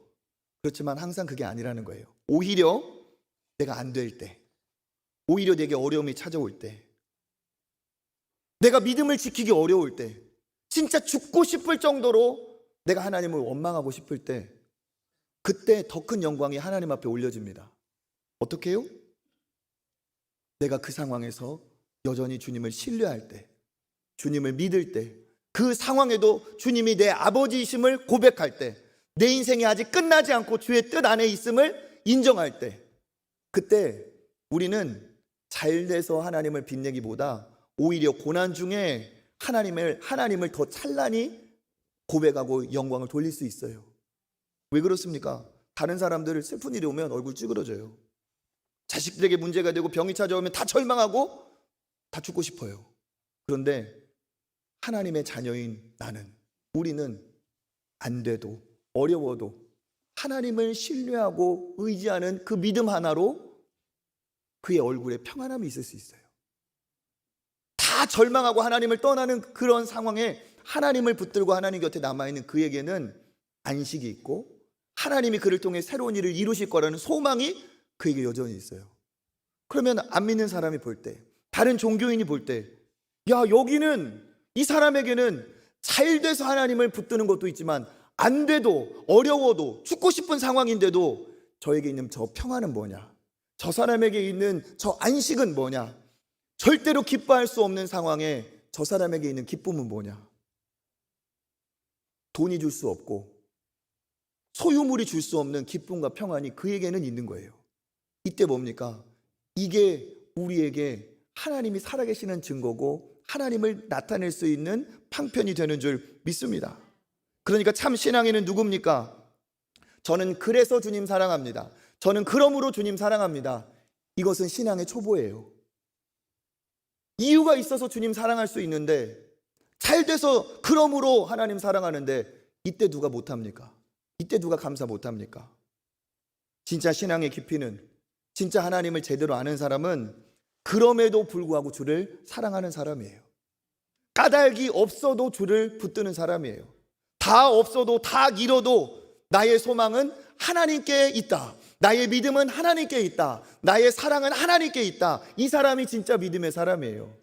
그렇지만 항상 그게 아니라는 거예요. 오히려 내가 안 될 때, 오히려 내게 어려움이 찾아올 때, 내가 믿음을 지키기 어려울 때, 진짜 죽고 싶을 정도로 내가 하나님을 원망하고 싶을 때, 그때 더 큰 영광이 하나님 앞에 올려집니다. 어떻게 해요? 내가 그 상황에서 여전히 주님을 신뢰할 때, 주님을 믿을 때, 그 상황에도 주님이 내 아버지이심을 고백할 때, 내 인생이 아직 끝나지 않고 주의 뜻 안에 있음을 인정할 때, 그때 우리는 잘 돼서 하나님을 빛내기보다 오히려 고난 중에 하나님을 더 찬란히 고백하고 영광을 돌릴 수 있어요. 왜 그렇습니까? 다른 사람들 슬픈 일이 오면 얼굴 찌그러져요. 자식들에게 문제가 되고 병이 찾아오면 다 절망하고 다 죽고 싶어요. 그런데 하나님의 자녀인 우리는 안 돼도 어려워도 하나님을 신뢰하고 의지하는 그 믿음 하나로 그의 얼굴에 평안함이 있을 수 있어요. 다 절망하고 하나님을 떠나는 그런 상황에 하나님을 붙들고 하나님 곁에 남아있는 그에게는 안식이 있고 하나님이 그를 통해 새로운 일을 이루실 거라는 소망이 그에게 여전히 있어요. 그러면 안 믿는 사람이 볼 때, 다른 종교인이 볼 때, 야, 여기는 이 사람에게는 잘 돼서 하나님을 붙드는 것도 있지만 안 돼도 어려워도 죽고 싶은 상황인데도 저에게 있는 저 평안은 뭐냐? 저 사람에게 있는 저 안식은 뭐냐? 절대로 기뻐할 수 없는 상황에 저 사람에게 있는 기쁨은 뭐냐? 돈이 줄 수 없고 소유물이 줄 수 없는 기쁨과 평안이 그에게는 있는 거예요. 이때 뭡니까? 이게 우리에게 하나님이 살아계시는 증거고 하나님을 나타낼 수 있는 방편이 되는 줄 믿습니다. 그러니까 참 신앙인은 누굽니까? 저는 그래서 주님 사랑합니다. 저는 그러므로 주님 사랑합니다. 이것은 신앙의 초보예요. 이유가 있어서 주님 사랑할 수 있는데, 잘 돼서 그러므로 하나님 사랑하는데, 이때 누가 못합니까? 이때 누가 감사 못합니까? 진짜 신앙의 깊이는, 진짜 하나님을 제대로 아는 사람은 그럼에도 불구하고 주를 사랑하는 사람이에요. 까닭이 없어도 주를 붙드는 사람이에요. 다 없어도 다 잃어도 나의 소망은 하나님께 있다. 나의 믿음은 하나님께 있다. 나의 사랑은 하나님께 있다. 이 사람이 진짜 믿음의 사람이에요.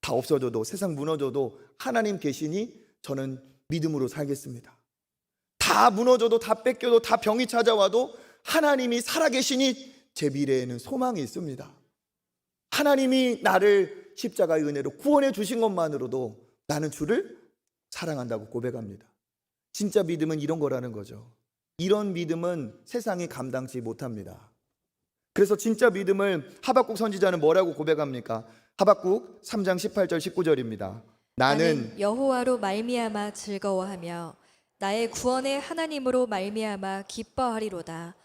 다 없어져도, 세상 무너져도 하나님 계시니 저는 믿음으로 살겠습니다. 다 무너져도, 다 뺏겨도, 다 병이 찾아와도 하나님이 살아계시니 제 미래에는 소망이 있습니다. 하나님이 나를 십자가의 은혜로 구원해 주신 것만으로도 나는 주를 사랑한다고 고백합니다. 진짜 믿음은 이런 거라는 거죠. 이런 믿음은 세상이 감당치 못합니다. 그래서 진짜 믿음을 하박국 선지자는 뭐라고 고백합니까? 하박국 3장 18절 19절입니다. 나는 여호와로 말미암아 즐거워하며 나의 구원의 하나님으로 말미암아 기뻐하리로다.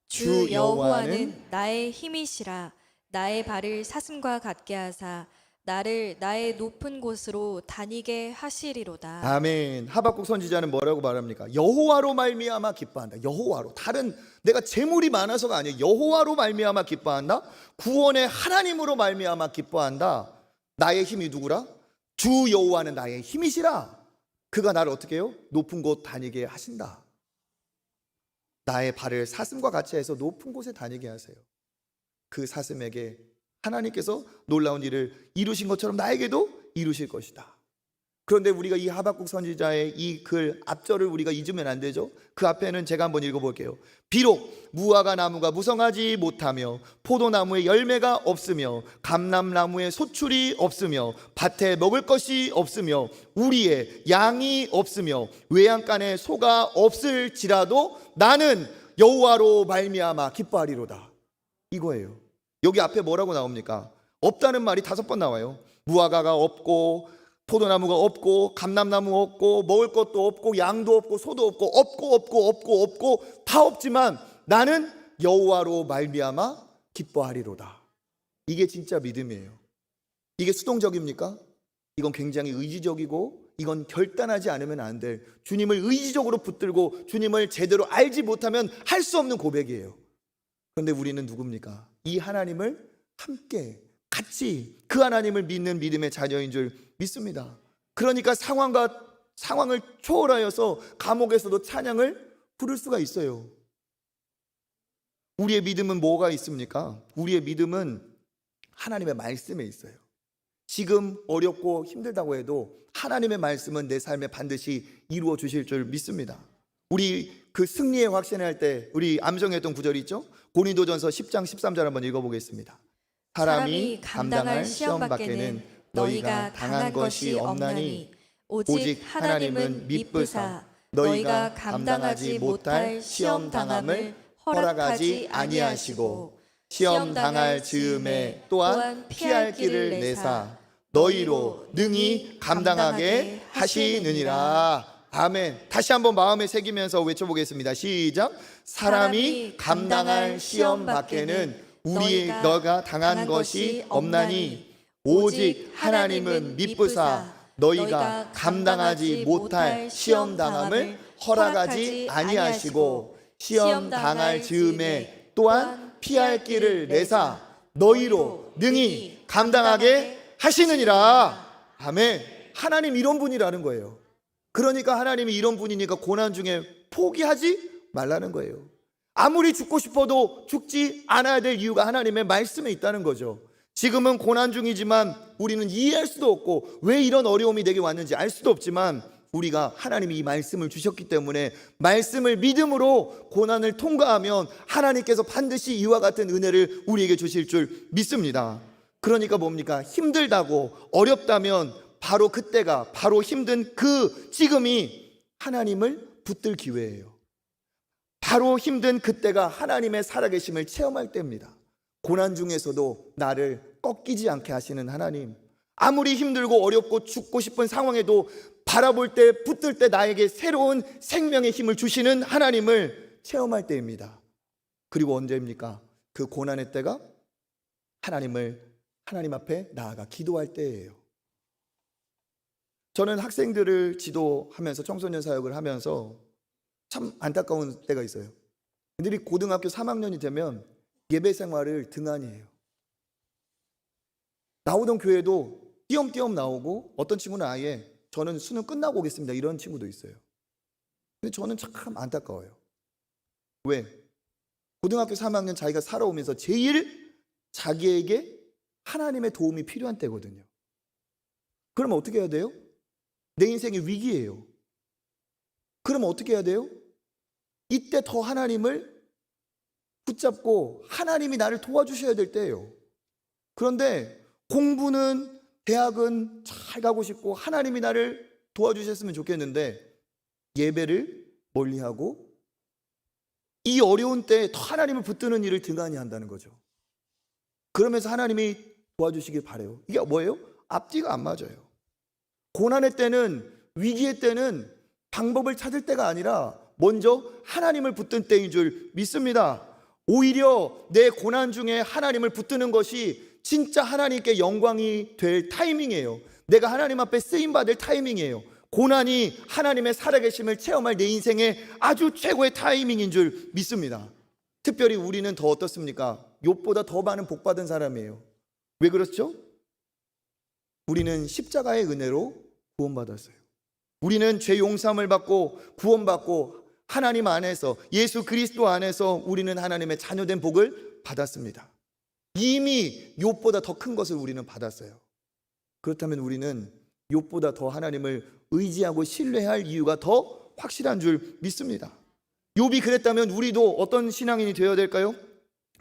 주 여호와는 나의 힘이시라. 나의 발을 사슴과 같게 하사 나를 나의 높은 곳으로 다니게 하시리로다. 아멘. 하박국 선지자는 뭐라고 말합니까? 여호와로 말미암아 기뻐한다. 여호와로. 다른 내가 재물이 많아서가 아니에요. 여호와로 말미암아 기뻐한다. 구원의 하나님으로 말미암아 기뻐한다. 나의 힘이 누구라? 주 여호와는 나의 힘이시라. 그가 나를 어떻게 해요? 높은 곳 다니게 하신다. 나의 발을 사슴과 같이 해서 높은 곳에 다니게 하세요. 그 사슴에게 하나님께서 놀라운 일을 이루신 것처럼 나에게도 이루실 것이다. 그런데 우리가 이 하박국 선지자의 이 글 앞절을 우리가 잊으면 안 되죠. 그 앞에는 제가 한번 읽어볼게요. 비록 무화과 나무가 무성하지 못하며 포도나무에 열매가 없으며 감람나무에 소출이 없으며 밭에 먹을 것이 없으며 우리의 양이 없으며 외양간에 소가 없을지라도 나는 여호와로 말미암아 기뻐하리로다. 이거예요. 여기 앞에 뭐라고 나옵니까? 없다는 말이 5번 나와요. 무화과가 없고 포도나무가 없고 감람나무 없고 먹을 것도 없고 양도 없고 소도 없고 다 없지만 나는 여호와로 말미암아 기뻐하리로다. 이게 진짜 믿음이에요. 이게 수동적입니까? 이건 굉장히 의지적이고 이건 결단하지 않으면 안 될, 주님을 의지적으로 붙들고 주님을 제대로 알지 못하면 할 수 없는 고백이에요. 그런데 우리는 누굽니까? 이 하나님을 함께 같이 그 하나님을 믿는 믿음의 자녀인 줄 믿습니다. 그러니까 상황을 초월하여서 감옥에서도 찬양을 부를 수가 있어요. 우리의 믿음은 뭐가 있습니까? 우리의 믿음은 하나님의 말씀에 있어요. 지금 어렵고 힘들다고 해도 하나님의 말씀은 내 삶에 반드시 이루어 주실 줄 믿습니다. 우리 그 승리의 확신을 할 때 우리 암송했던 구절이 있죠? 고린도전서 10장 13절 한번 읽어보겠습니다. 사람이 감당할 시험 밖에는 너희가 당한 것이 없나니 오직 하나님은 미쁘사 너희가 감당하지 못할 시험 당함을 허락하지 아니하시고 시험 당할 즈음에 또한 피할 길을 내사 너희로 능히 감당하게 하시느니라. 아멘. 다시 한번 마음에 새기면서 외쳐보겠습니다. 시작. 사람이 감당할 시험 밖에는 너가 당한 것이 없나니 오직 하나님은 미쁘사 너희가 감당하지 못할 시험 당함을 허락하지 아니하시고 시험 당할 즈음에 또한 피할 길을 내사 너희로 능히 감당하게 하시느니라. 아멘. 하나님 이런 분이라는 거예요. 그러니까 하나님이 이런 분이니까 고난 중에 포기하지 말라는 거예요. 아무리 죽고 싶어도 죽지 않아야 될 이유가 하나님의 말씀에 있다는 거죠. 지금은 고난 중이지만 우리는 이해할 수도 없고 왜 이런 어려움이 내게 왔는지 알 수도 없지만 우리가 하나님이 이 말씀을 주셨기 때문에 말씀을 믿음으로 고난을 통과하면 하나님께서 반드시 이와 같은 은혜를 우리에게 주실 줄 믿습니다. 그러니까 뭡니까? 힘들다고 어렵다면 바로 그때가, 바로 힘든 그 지금이 하나님을 붙들 기회예요. 바로 힘든 그때가 하나님의 살아계심을 체험할 때입니다. 고난 중에서도 나를 꺾이지 않게 하시는 하나님, 아무리 힘들고 어렵고 죽고 싶은 상황에도 바라볼 때, 붙들 때 나에게 새로운 생명의 힘을 주시는 하나님을 체험할 때입니다. 그리고 언제입니까? 그 고난의 때가 하나님 앞에 나아가 기도할 때예요. 저는 학생들을 지도하면서 청소년 사역을 하면서 참 안타까운 때가 있어요. 그들이 고등학교 3학년이 되면 예배 생활을 등한히 해요. 나오던 교회도 띄엄띄엄 나오고, 어떤 친구는 아예 저는 수능 끝나고 오겠습니다 이런 친구도 있어요. 근데 저는 참 안타까워요. 왜? 고등학교 3학년 자기가 살아오면서 제일 자기에게 하나님의 도움이 필요한 때거든요. 그러면 어떻게 해야 돼요? 내 인생의 위기예요. 그러면 어떻게 해야 돼요? 이때 더 하나님을 붙잡고 하나님이 나를 도와주셔야 될 때예요. 그런데 공부는, 대학은 잘 가고 싶고 하나님이 나를 도와주셨으면 좋겠는데 예배를 멀리하고 이 어려운 때에 더 하나님을 붙드는 일을 등한히 한다는 거죠. 그러면서 하나님이 도와주시길 바라요. 이게 뭐예요? 앞뒤가 안 맞아요. 고난의 때는, 위기의 때는 방법을 찾을 때가 아니라 먼저 하나님을 붙든 때인 줄 믿습니다. 오히려 내 고난 중에 하나님을 붙드는 것이 진짜 하나님께 영광이 될 타이밍이에요. 내가 하나님 앞에 쓰임받을 타이밍이에요. 고난이 하나님의 살아계심을 체험할 내 인생의 아주 최고의 타이밍인 줄 믿습니다. 특별히 우리는 더 어떻습니까? 욥보다 더 많은 복받은 사람이에요. 왜 그렇죠? 우리는 십자가의 은혜로 구원받았어요. 우리는 죄 용서함을 받고 구원받고 하나님 안에서, 예수 그리스도 안에서 우리는 하나님의 자녀된 복을 받았습니다. 이미 욥보다 더 큰 것을 우리는 받았어요. 그렇다면 우리는 욥보다 더 하나님을 의지하고 신뢰할 이유가 더 확실한 줄 믿습니다. 욥이 그랬다면 우리도 어떤 신앙인이 되어야 될까요?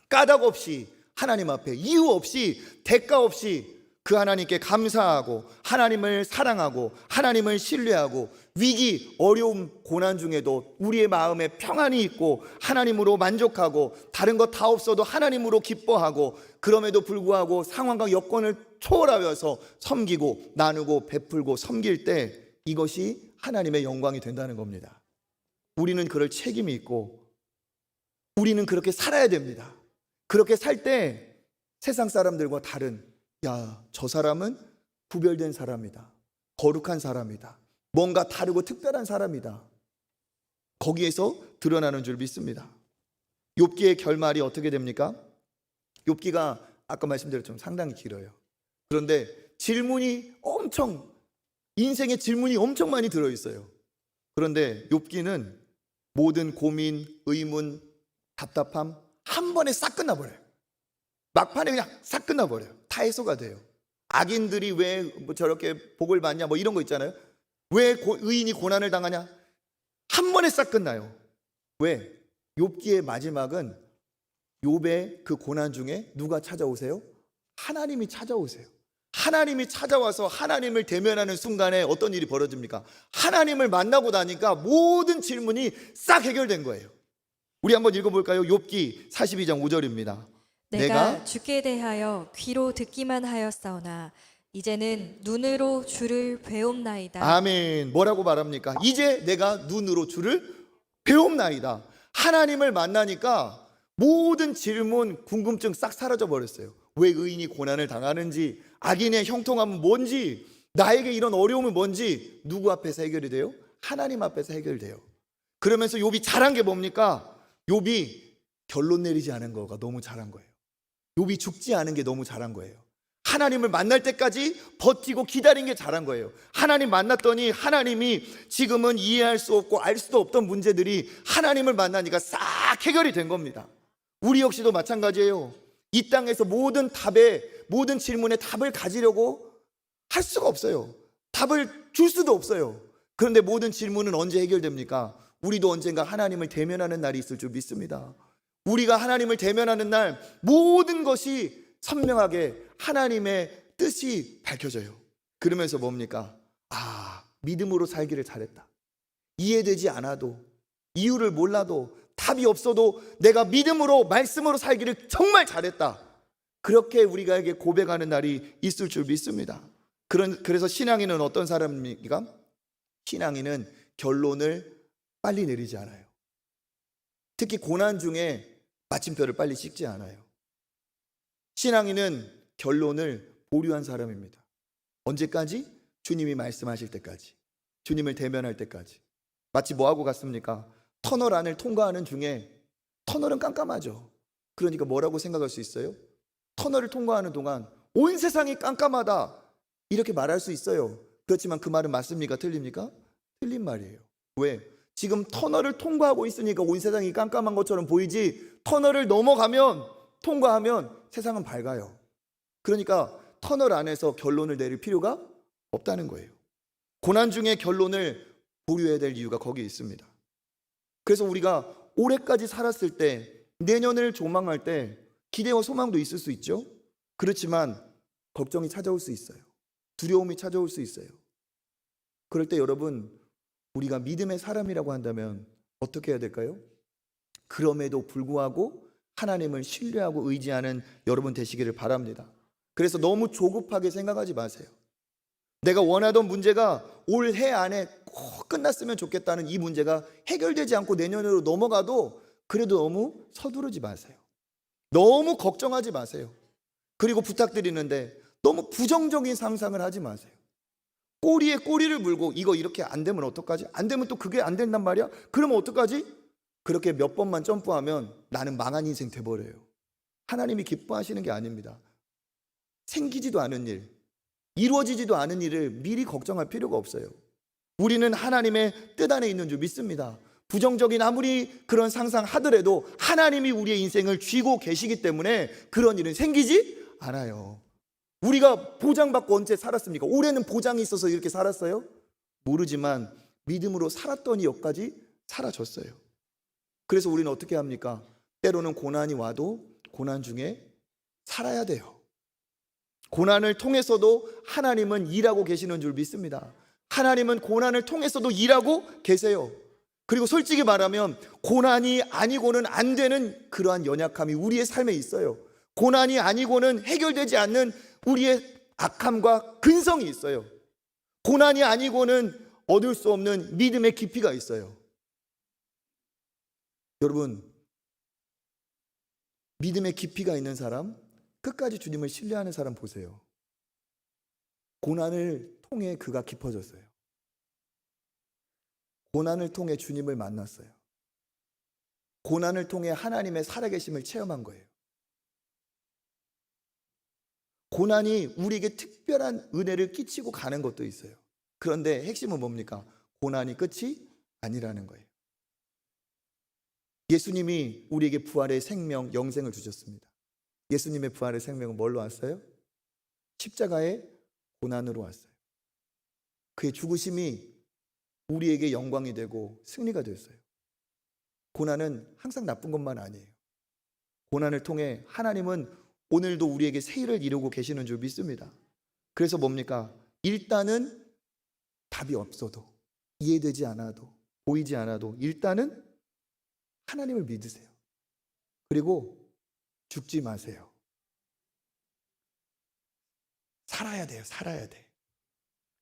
까닭 없이 하나님 앞에 이유 없이 대가 없이 그 하나님께 감사하고 하나님을 사랑하고 하나님을 신뢰하고 위기, 어려움, 고난 중에도 우리의 마음에 평안이 있고 하나님으로 만족하고 다른 것 다 없어도 하나님으로 기뻐하고, 그럼에도 불구하고 상황과 여건을 초월하여서 섬기고 나누고 베풀고 섬길 때 이것이 하나님의 영광이 된다는 겁니다. 우리는 그럴 책임이 있고 우리는 그렇게 살아야 됩니다. 그렇게 살 때 세상 사람들과 다른, 야, 저 사람은 구별된 사람이다, 거룩한 사람이다, 뭔가 다르고 특별한 사람이다, 거기에서 드러나는 줄 믿습니다. 욥기의 결말이 어떻게 됩니까? 욥기가 아까 말씀드렸지만 상당히 길어요. 그런데 인생의 질문이 엄청 많이 들어있어요. 그런데 욥기는 모든 고민, 의문, 답답함 한 번에 싹 끝나버려요. 막판에 그냥 싹 끝나버려요. 다 해소가 돼요. 악인들이 왜 저렇게 복을 받냐 이런 거 있잖아요. 왜 의인이 고난을 당하냐, 한 번에 싹 끝나요. 왜? 욥기의 마지막은 욥의 그 고난 중에 누가 찾아오세요? 하나님이 찾아오세요. 하나님이 찾아와서 하나님을 대면하는 순간에 어떤 일이 벌어집니까? 하나님을 만나고 나니까 모든 질문이 싹 해결된 거예요. 우리 한번 읽어볼까요? 욥기 42장 5절입니다. 내가 주께 대하여 귀로 듣기만 하였사오나 이제는 눈으로 주를 배움나이다. 아멘. 뭐라고 말합니까? 이제 내가 눈으로 주를 배움나이다. 하나님을 만나니까 모든 질문, 궁금증 싹 사라져 버렸어요. 왜 의인이 고난을 당하는지, 악인의 형통함은 뭔지, 나에게 이런 어려움은 뭔지 누구 앞에서 해결이 돼요? 하나님 앞에서 해결돼요. 그러면서 욥이 잘한 게 뭡니까? 욥이 결론 내리지 않은 거가 너무 잘한 거예요. 욥이 죽지 않은 게 너무 잘한 거예요. 하나님을 만날 때까지 버티고 기다린 게 잘한 거예요. 하나님 만났더니 하나님이 지금은 이해할 수 없고 알 수도 없던 문제들이 하나님을 만나니까 싹 해결이 된 겁니다. 우리 역시도 마찬가지예요. 이 땅에서 모든 질문에 답을 가지려고 할 수가 없어요. 답을 줄 수도 없어요. 그런데 모든 질문은 언제 해결됩니까? 우리도 언젠가 하나님을 대면하는 날이 있을 줄 믿습니다. 우리가 하나님을 대면하는 날 모든 것이 선명하게 하나님의 뜻이 밝혀져요. 그러면서 뭡니까? 믿음으로 살기를 잘했다. 이해되지 않아도, 이유를 몰라도, 답이 없어도 내가 믿음으로, 말씀으로 살기를 정말 잘했다. 그렇게 우리가에게 고백하는 날이 있을 줄 믿습니다. 그래서 신앙인은 어떤 사람입니까? 신앙인은 결론을 빨리 내리지 않아요. 특히 고난 중에 마침표를 빨리 찍지 않아요. 신앙인은 결론을 보류한 사람입니다. 언제까지? 주님이 말씀하실 때까지, 주님을 대면할 때까지. 마치 뭐하고 같습니까? 터널 안을 통과하는 중에, 터널은 깜깜하죠. 그러니까 뭐라고 생각할 수 있어요? 터널을 통과하는 동안 온 세상이 깜깜하다, 이렇게 말할 수 있어요. 그렇지만 그 말은 맞습니까? 틀립니까? 틀린 말이에요. 왜? 지금 터널을 통과하고 있으니까 온 세상이 깜깜한 것처럼 보이지, 터널을 통과하면 세상은 밝아요. 그러니까 터널 안에서 결론을 내릴 필요가 없다는 거예요. 고난 중에 결론을 보류해야 될 이유가 거기에 있습니다. 그래서 우리가 올해까지 살았을 때, 내년을 조망할 때 기대와 소망도 있을 수 있죠. 그렇지만 걱정이 찾아올 수 있어요. 두려움이 찾아올 수 있어요. 그럴 때 여러분, 우리가 믿음의 사람이라고 한다면 어떻게 해야 될까요? 그럼에도 불구하고 하나님을 신뢰하고 의지하는 여러분 되시기를 바랍니다. 그래서 너무 조급하게 생각하지 마세요. 내가 원하던 문제가 올해 안에 꼭 끝났으면 좋겠다는 이 문제가 해결되지 않고 내년으로 넘어가도 그래도 너무 서두르지 마세요. 너무 걱정하지 마세요. 그리고 부탁드리는데 너무 부정적인 상상을 하지 마세요. 꼬리에 꼬리를 물고 이거 이렇게 안 되면 어떡하지? 안 되면 또 그게 안 된단 말이야? 그러면 어떡하지? 그렇게 몇 번만 점프하면 나는 망한 인생 돼버려요. 하나님이 기뻐하시는 게 아닙니다. 생기지도 않은 일, 이루어지지도 않은 일을 미리 걱정할 필요가 없어요. 우리는 하나님의 뜻 안에 있는 줄 믿습니다. 부정적인 아무리 그런 상상하더라도 하나님이 우리의 인생을 쥐고 계시기 때문에 그런 일은 생기지 않아요. 우리가 보장받고 언제 살았습니까? 올해는 보장이 있어서 이렇게 살았어요? 모르지만 믿음으로 살았더니 여기까지 살아졌어요. 그래서 우리는 어떻게 합니까? 때로는 고난이 와도 고난 중에 살아야 돼요. 고난을 통해서도 하나님은 일하고 계시는 줄 믿습니다. 하나님은 고난을 통해서도 일하고 계세요. 그리고 솔직히 말하면 고난이 아니고는 안 되는 그러한 연약함이 우리의 삶에 있어요. 고난이 아니고는 해결되지 않는 우리의 악함과 근성이 있어요. 고난이 아니고는 얻을 수 없는 믿음의 깊이가 있어요. 여러분, 믿음의 깊이가 있는 사람, 끝까지 주님을 신뢰하는 사람 보세요. 고난을 통해 그가 깊어졌어요. 고난을 통해 주님을 만났어요. 고난을 통해 하나님의 살아계심을 체험한 거예요. 고난이 우리에게 특별한 은혜를 끼치고 가는 것도 있어요. 그런데 핵심은 뭡니까? 고난이 끝이 아니라는 거예요. 예수님이 우리에게 부활의 생명, 영생을 주셨습니다. 예수님의 부활의 생명은 뭘로 왔어요? 십자가의 고난으로 왔어요. 그의 죽으심이 우리에게 영광이 되고 승리가 되었어요. 고난은 항상 나쁜 것만 아니에요. 고난을 통해 하나님은 오늘도 우리에게 새 일을 이루고 계시는 줄 믿습니다. 그래서 뭡니까? 일단은 답이 없어도, 이해되지 않아도, 보이지 않아도 일단은 하나님을 믿으세요. 그리고 죽지 마세요. 살아야 돼요. 살아야 돼.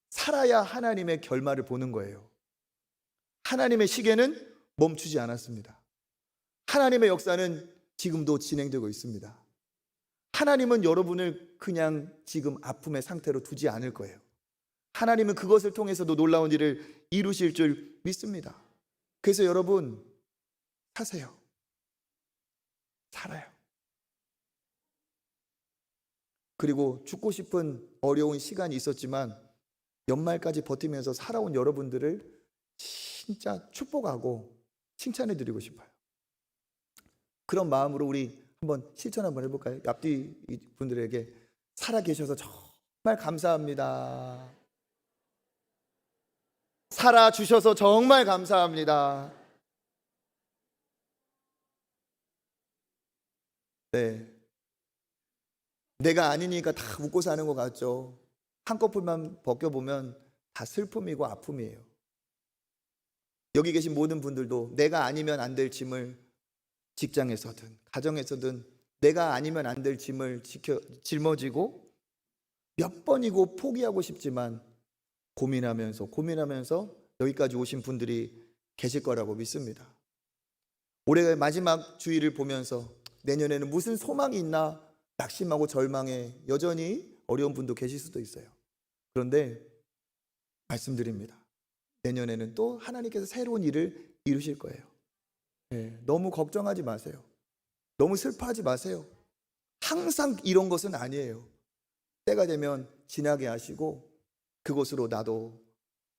살아야 하나님의 결말을 보는 거예요. 하나님의 시계는 멈추지 않았습니다. 하나님의 역사는 지금도 진행되고 있습니다. 하나님은 여러분을 그냥 지금 아픔의 상태로 두지 않을 거예요. 하나님은 그것을 통해서도 놀라운 일을 이루실 줄 믿습니다. 그래서 여러분, 사세요. 살아요. 그리고 죽고 싶은 어려운 시간이 있었지만 연말까지 버티면서 살아온 여러분들을 진짜 축복하고 칭찬해 드리고 싶어요. 그런 마음으로 우리 한번 실천 한번 해볼까요? 앞뒤 분들에게 살아계셔서 정말 감사합니다. 살아주셔서 정말 감사합니다. 네. 내가 아니니까 다 웃고 사는 것 같죠. 한꺼풀만 벗겨보면 다 슬픔이고 아픔이에요. 여기 계신 모든 분들도 내가 아니면 안 될 짐을 직장에서든 가정에서든 내가 아니면 안 될 짐을 짊어지고 몇 번이고 포기하고 싶지만 고민하면서 여기까지 오신 분들이 계실 거라고 믿습니다. 올해 마지막 주일을 보면서 내년에는 무슨 소망이 있나 낙심하고 절망해 여전히 어려운 분도 계실 수도 있어요. 그런데 말씀드립니다. 내년에는 또 하나님께서 새로운 일을 이루실 거예요. 너무 걱정하지 마세요. 너무 슬퍼하지 마세요. 항상 이런 것은 아니에요. 때가 되면 지나게 하시고 그것으로 나도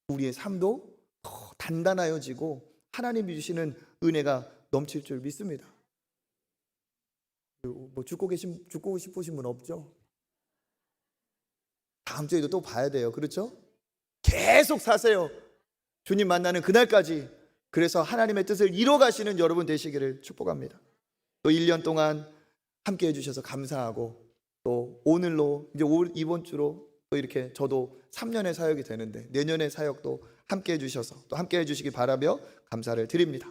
우리의 삶도 더 단단하여지고 하나님이 주시는 은혜가 넘칠 줄 믿습니다. 뭐 죽고 싶으신 분 없죠? 다음 주에도 또 봐야 돼요. 그렇죠? 계속 사세요. 주님 만나는 그날까지. 그래서 하나님의 뜻을 이뤄가시는 여러분 되시기를 축복합니다. 또 1년 동안 함께 해주셔서 감사하고 또 오늘로 이제 이번 주로 또 이렇게 저도 3년의 사역이 되는데 내년의 사역도 함께 해주셔서 또 함께 해주시기 바라며 감사를 드립니다.